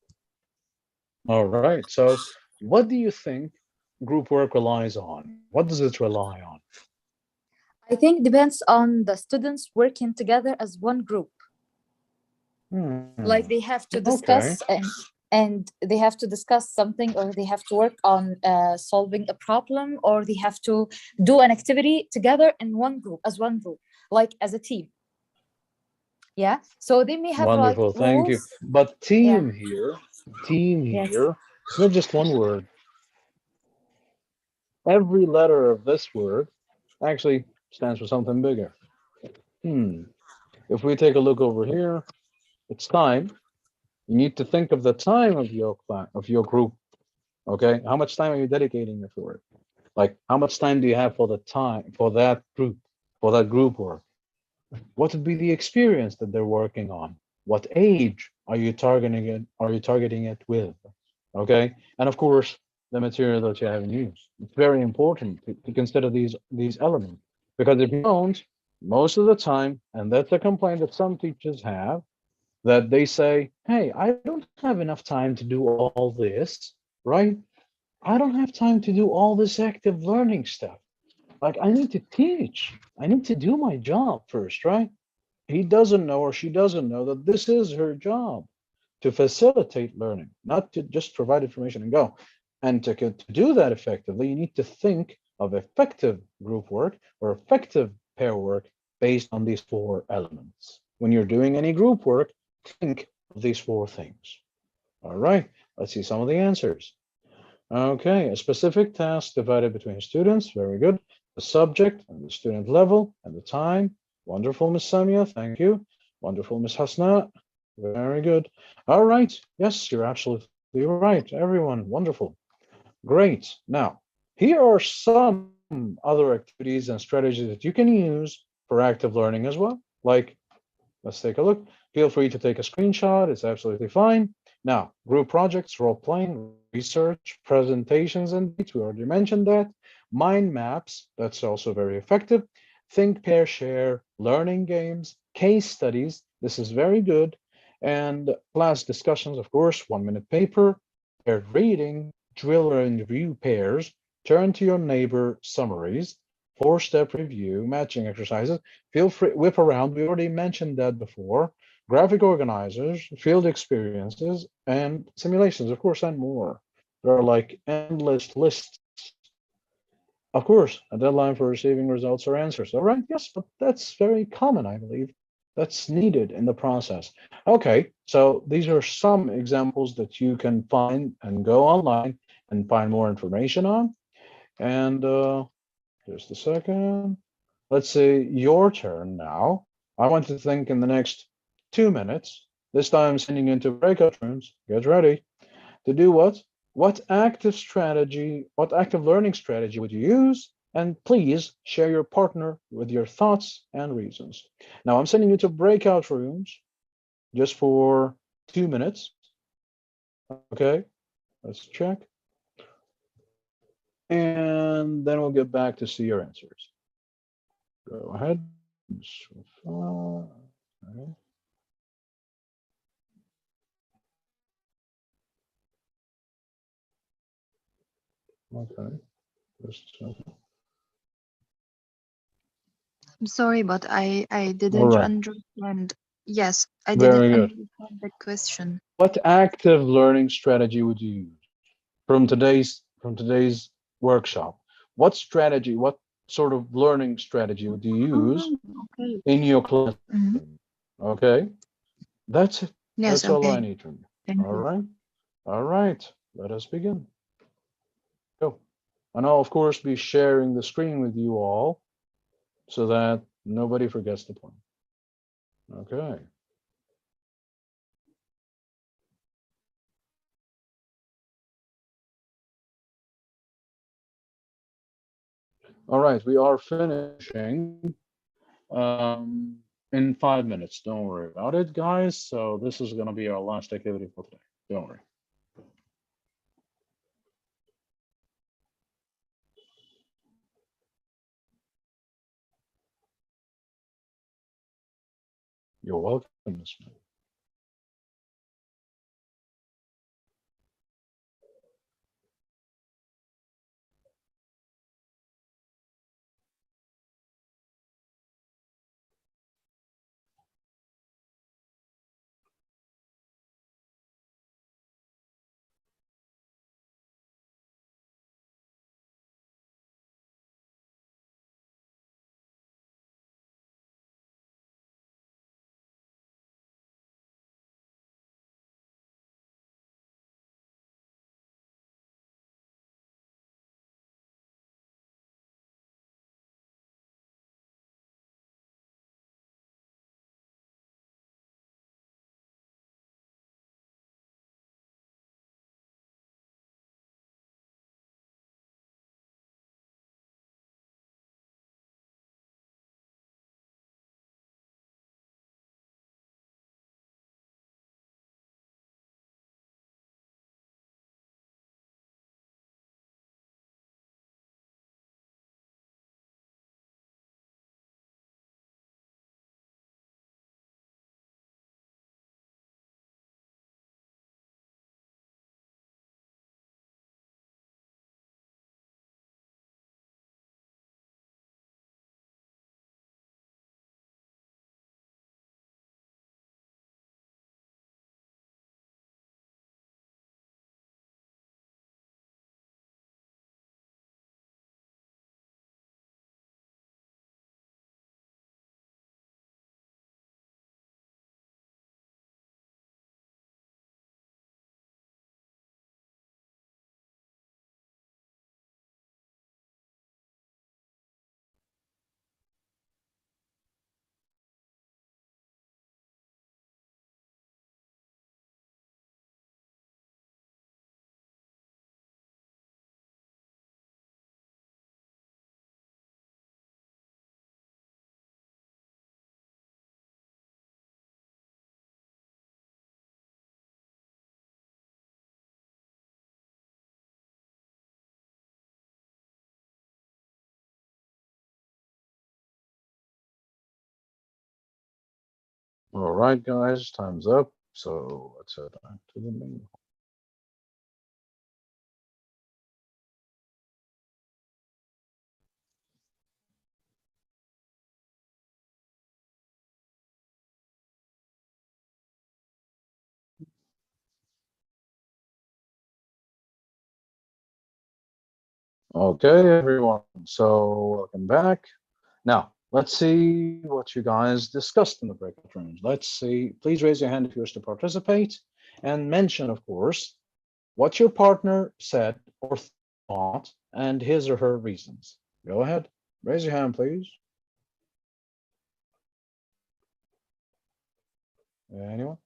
Speaker 2: All right, so what do you think group work relies on? What does it rely on?
Speaker 5: I think depends on the students working together as one group. Like they have to
Speaker 2: Okay.
Speaker 5: discuss and they have to discuss something, or they have to work on solving a problem, or they have to do an activity together in one group, as one group, like as a team. Yeah, so they may have like
Speaker 2: Wonderful, thank you.
Speaker 5: rules.
Speaker 2: But
Speaker 5: Yeah.
Speaker 2: team
Speaker 5: Yes.
Speaker 2: here, it's not just one word. Every letter of this word actually stands for something bigger. If we take a look over here, it's time. You need to think of the time of your class, of your group. Okay, how much time are you dedicating for it? Like, how much time do you have for the time for that group work? What would be the experience that they're working on? What age are you targeting it? Are you targeting it with? Okay, and of course, the material that you have in use. It's very important to consider these elements, because if you don't, most of the time, and that's a complaint that some teachers have, that they say, "Hey, I don't have enough time to do all this," right? I don't have time to do all this active learning stuff. Like, I need to teach. I need to do my job first, right? He doesn't know or she doesn't know that this is her job, to facilitate learning, not to just provide information and go. And to do that effectively, you need to think of effective group work or effective pair work based on these four elements. When you're doing any group work, think of these four things. All right, let's see some of the answers. Okay, a specific task divided between students, very good. The subject and the student level and the time. Wonderful, Miss Samia, thank you. Wonderful, Miss Hasna, very good. All right, yes, you're absolutely right, everyone, wonderful. Great, now, here are some other activities and strategies that you can use for active learning as well. Like, let's take a look. Feel free to take a screenshot, it's absolutely fine. Now, group projects, role playing, research, presentations, and we already mentioned that. Mind maps, that's also very effective. Think, pair, share, learning games, case studies, this is very good. And class discussions, of course, 1-minute paper, paired reading, drill and review pairs, turn to your neighbor summaries, 4-step review, matching exercises. Feel free, whip around, we already mentioned that before. Graphic organizers, field experiences, and simulations, of course, and more. There are like endless lists. Of course, a deadline for receiving results or answers. All right, yes, but that's very common, I believe. That's needed in the process. Okay, so these are some examples that you can find and go online and find more information on. And just a second. Let's say your turn now. I want to think in the next 2 minutes. This time sending into breakout rooms. Get ready to do what? What active learning strategy would you use? And please share your partner with your thoughts and reasons. Now I'm sending you to breakout rooms just for 2 minutes. Okay, let's check. And then we'll get back to see your answers. Go ahead. Okay. Okay. Just a second.
Speaker 12: I'm sorry, but I
Speaker 2: All
Speaker 12: didn't
Speaker 2: right.
Speaker 12: understand. Yes, I
Speaker 2: Very
Speaker 12: didn't
Speaker 2: good.
Speaker 12: understand the question.
Speaker 2: What active learning strategy would you use from today's workshop? What strategy, what sort of learning strategy would you use
Speaker 12: Okay.
Speaker 2: in your class?
Speaker 12: Mhm.
Speaker 2: Okay. That's it.
Speaker 12: Yes,
Speaker 2: That's all I
Speaker 12: okay.
Speaker 2: need from you.
Speaker 12: Thank
Speaker 2: All
Speaker 12: you.
Speaker 2: right. All right. Let us begin. Go. And I'll of course be sharing the screen with you all so that nobody forgets the point. Okay. All right, we are finishing in 5 minutes. Don't worry about it, guys. So this is going to be our last activity for today. Don't worry. You're welcome, Ms. Smith. All right, guys, time's up. So let's head back to the main. Okay, everyone. So welcome back. Now, let's see what you guys discussed in the breakout rooms. Let's see. Please raise your hand if you wish to participate and mention, of course, what your partner said or thought and his or her reasons. Go ahead. Raise your hand, please. Anyone?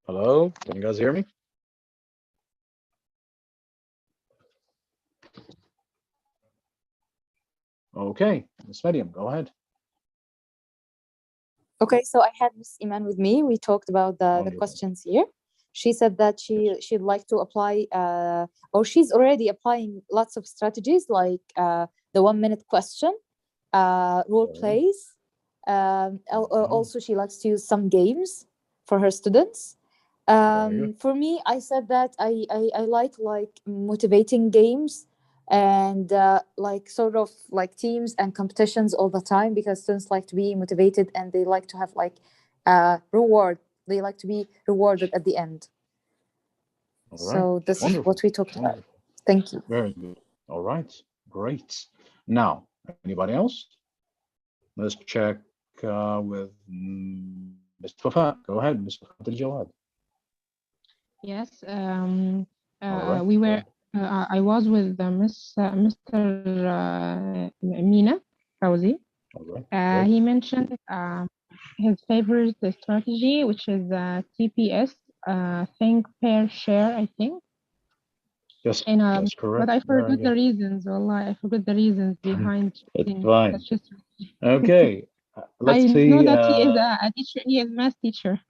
Speaker 2: Hello? Can you guys hear me? Okay, Miss Medium, go ahead.
Speaker 5: Okay, so I had Miss Iman with me. We talked about the questions here. She said that she'd like to apply, or she's already applying lots of strategies like the 1 minute question, role plays. Also, she likes to use some games for her students. For me, I said that I like motivating games and like sort of like teams and competitions all the time, because students like to be motivated and they like to have like reward. They like to be rewarded at the end. So this is what we talked about. Thank you.
Speaker 2: Very good. All right, great. Now, anybody else? Let's check with Mr. Wafa. Go ahead, Mr. Khatil Jawad.
Speaker 8: Yes,
Speaker 2: right,
Speaker 8: we were. I was with Mr. Mina Fauzi. He mentioned his favorite strategy, which is TPS, think, pair, share, I think.
Speaker 2: Yes,
Speaker 8: and,
Speaker 2: that's correct.
Speaker 8: But I forgot the reasons. Wallah, I forgot the reasons behind
Speaker 2: It's fine.
Speaker 8: such a strategy.
Speaker 2: Okay, let's see.
Speaker 8: I know that he is a teacher. He is a math teacher.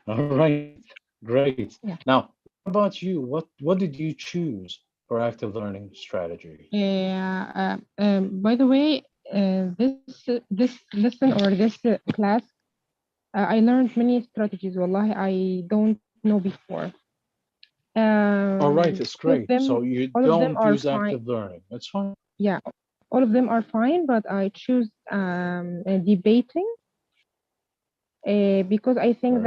Speaker 2: All right, great.
Speaker 8: Yeah.
Speaker 2: Now, what about you? What did you choose for active learning strategy?
Speaker 8: By the way, this lesson or this class, I learned many strategies. Wallahi, I don't know before.
Speaker 2: All right, it's great. So you don't use
Speaker 8: fine.
Speaker 2: active learning. That's fine.
Speaker 8: Yeah, all of them are fine, but I choose debating because I think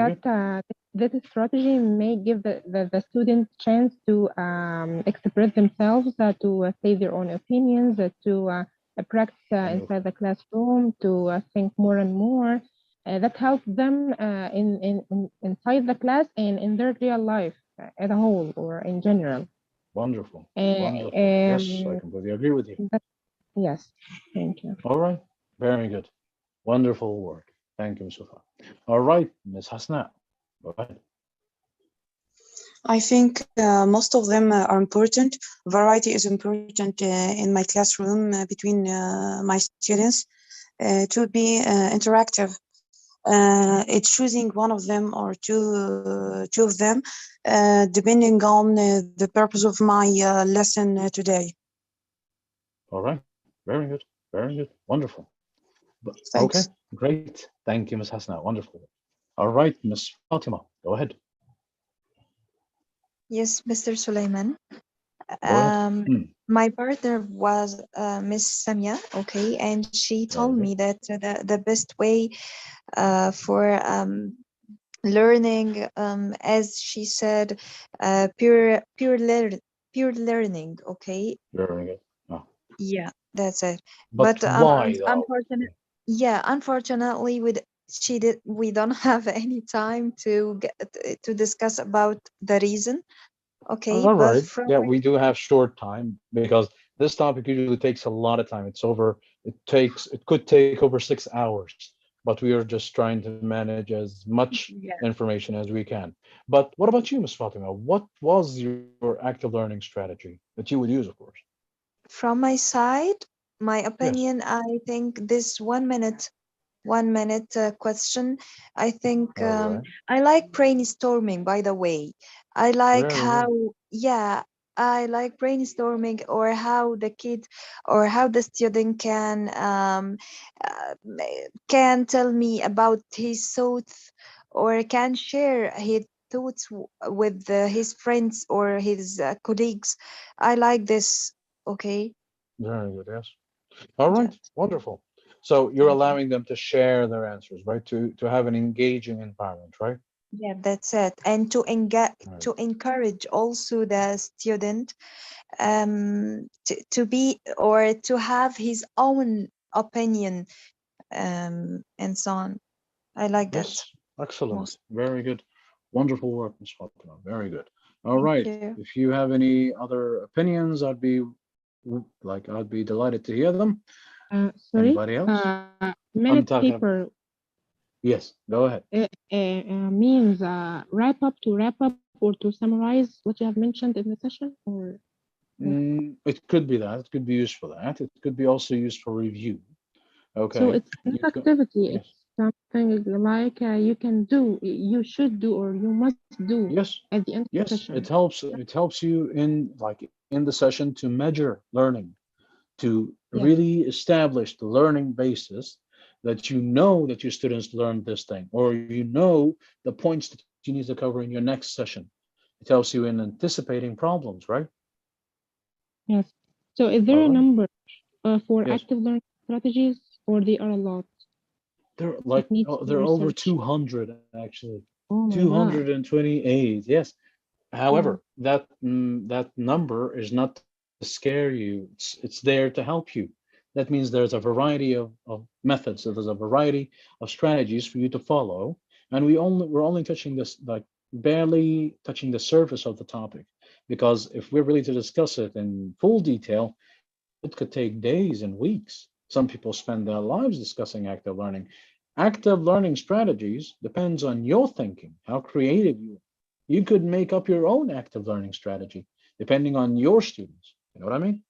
Speaker 8: that strategy may give the student chance to express themselves, to say their own opinions, to practice inside the classroom, to think more and more. That helps them inside the class and in their real life as a whole or in general.
Speaker 2: Wonderful. Wonderful. Yes, I completely agree with you.
Speaker 8: Yes, thank you.
Speaker 2: All right, very good. Wonderful work. Thank you, Mustafa. All right, Ms. Hasna, go ahead.
Speaker 10: I think most of them are important. Variety is important in my classroom between my students to be interactive. It's choosing one of them or two of them, depending on the purpose of my lesson today.
Speaker 2: All right, very good, very good, wonderful.
Speaker 10: Thanks.
Speaker 2: Okay, great. Thank you, Ms. Hasna. Wonderful. All right, Ms. Fatima, go ahead.
Speaker 12: Yes, Mr. Sulaiman.
Speaker 2: Go ahead.
Speaker 12: My partner was Miss Samia, okay, and she told me that the best way for learning, as she said, pure learning, okay.
Speaker 2: Very good. Oh.
Speaker 12: Yeah, that's it.
Speaker 2: But why, though?
Speaker 12: Unfortunately, we don't have any time to discuss about the reason. Okay,
Speaker 2: all
Speaker 12: but
Speaker 2: right. Yeah, we do have short time because this topic usually takes a lot of time. It could take over 6 hours, but we are just trying to manage as much information as we can. But what about you, Ms. Fatima? What was your active learning strategy that you would use, of course?
Speaker 12: From my side, my opinion, I think this 1 minute question, I think I like brainstorming, by the way. I like how I like brainstorming, or how the kid or how the student can tell me about his thoughts, or can share his thoughts with his friends or his colleagues. I like this. Okay.
Speaker 2: Very good. Yes. All
Speaker 12: Yeah.
Speaker 2: right. Wonderful. So you're
Speaker 12: Thank you.
Speaker 2: allowing them to share their answers, right? To have an engaging environment, right?
Speaker 12: Yeah, that's it. And to engage,
Speaker 2: Right.
Speaker 12: to encourage also the student to be, or to have his own opinion, and so on. I like that
Speaker 2: Yes. Excellent.
Speaker 12: most.
Speaker 2: Very good. Wonderful work, Ms. Fatima. Very good. All
Speaker 12: Thank
Speaker 2: right.
Speaker 12: you.
Speaker 2: If you have any other opinions, I'd be delighted to hear them.
Speaker 8: Sorry,
Speaker 2: Anybody else? I'm
Speaker 8: minute
Speaker 2: talking.
Speaker 8: paper
Speaker 2: Yes. Go ahead.
Speaker 8: means wrap up, to wrap up, or to summarize what you have mentioned in the session, or
Speaker 2: It could be that. It could be used for that. It could be also used for review. Okay.
Speaker 8: so it's not
Speaker 2: You could-
Speaker 8: activity.
Speaker 2: yes.
Speaker 8: It's something like you can do, you should do, or you must do
Speaker 2: Yes.
Speaker 8: at the end of the
Speaker 2: Yes.
Speaker 8: session.
Speaker 2: It helps. It helps you in the session to measure learning, to
Speaker 8: Yeah.
Speaker 2: really establish the learning basis that you know that your students learned this thing, or you know the points that you need to cover in your next session. It helps you in anticipating problems, right?
Speaker 8: Yes. So is there
Speaker 2: All
Speaker 8: a
Speaker 2: right.
Speaker 8: number for
Speaker 2: Yes.
Speaker 8: active learning strategies, or they are a lot?
Speaker 2: There
Speaker 8: It needs to be
Speaker 2: there are over
Speaker 8: researched.
Speaker 2: 200 actually.
Speaker 8: Oh my God.
Speaker 2: 228. Yes.
Speaker 8: Wow.
Speaker 2: However, that number is not to scare you. It's there to help you. That means there's a variety of methods. So there's a variety of strategies for you to follow, and we're only touching this, like barely touching the surface of the topic, because if we're really to discuss it in full detail, it could take days and weeks. Some people spend their lives discussing active learning. Active learning strategies depends on your thinking, how creative you are. You could make up your own active learning strategy depending on your students. You know what I mean?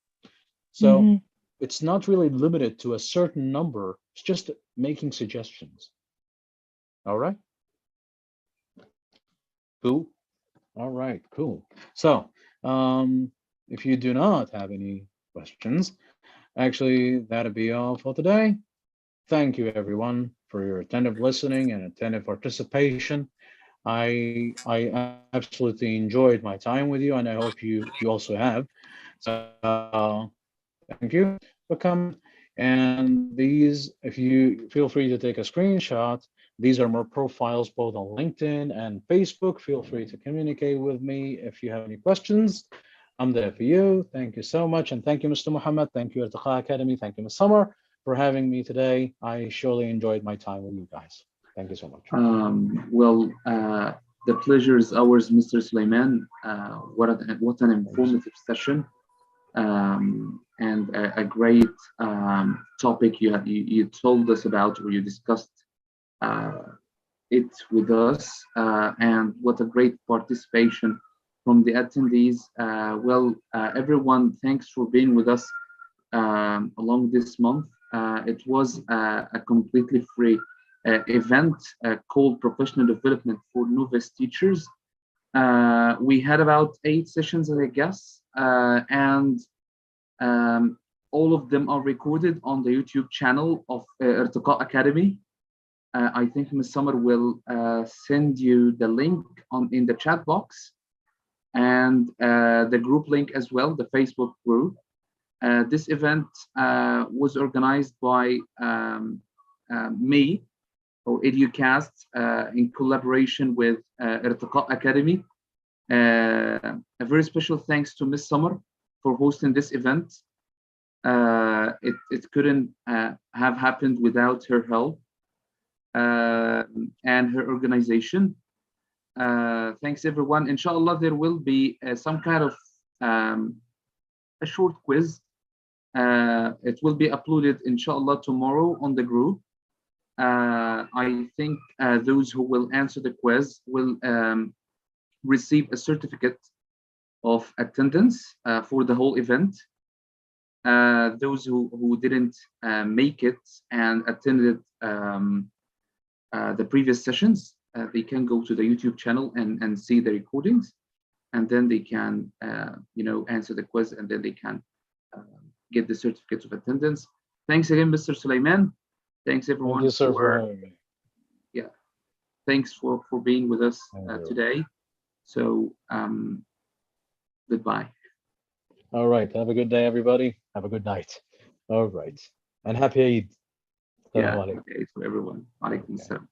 Speaker 2: So it's not really limited to a certain number. It's just making suggestions. All right. Cool. All right. Cool. So if you do not have any questions, actually, that'll be all for today. Thank you, everyone, for your attentive listening and attentive participation. I absolutely enjoyed my time with you, and I hope you also have. So thank you for coming. And these, if you feel free to take a screenshot, these are more profiles both on LinkedIn and Facebook. Feel free to communicate with me if you have any questions. I'm there for you. Thank you so much. And thank you, Mr. Muhammad. Thank you, Irtiqa Academy. Thank you, Ms. Summer, for having me today. I surely enjoyed my time with you guys. Thank you so much.
Speaker 1: The pleasure is ours, Mr. Sulaiman. What an informative session, and a great topic you told us about, or you discussed it with us, and what a great participation from the attendees. Everyone, thanks for being with us along this month. It was a completely free event called Professional Development for Novice Teachers. We had about 8 sessions, I guess, and all of them are recorded on the YouTube channel of Irtiqa Academy. I think Ms. Summer will send you the link in the chat box, and the group link as well, the Facebook group. This event was organized by me, or EduCast, in collaboration with Irtiqa Academy. A very special thanks to Ms. Summer for hosting this event. It couldn't have happened without her help and her organization. Thanks everyone. Inshallah, there will be some kind of a short quiz. It will be uploaded inshallah tomorrow on the group. I think those who will answer the quiz will receive a certificate of attendance for the whole event. Those who didn't make it and attended the previous sessions, they can go to the YouTube channel and see the recordings. and then they can, answer the quiz, and then they can get the certificates of attendance. Thanks again, Mr. Soliman. Thanks everyone.
Speaker 2: Thank you, sir, for having me.
Speaker 1: Yeah, thanks for being with us today. So goodbye.
Speaker 2: All right, have a good day, everybody. Have a good night. All right, and happy Eid.
Speaker 1: Yeah, okay, for everyone. Alaikum salam.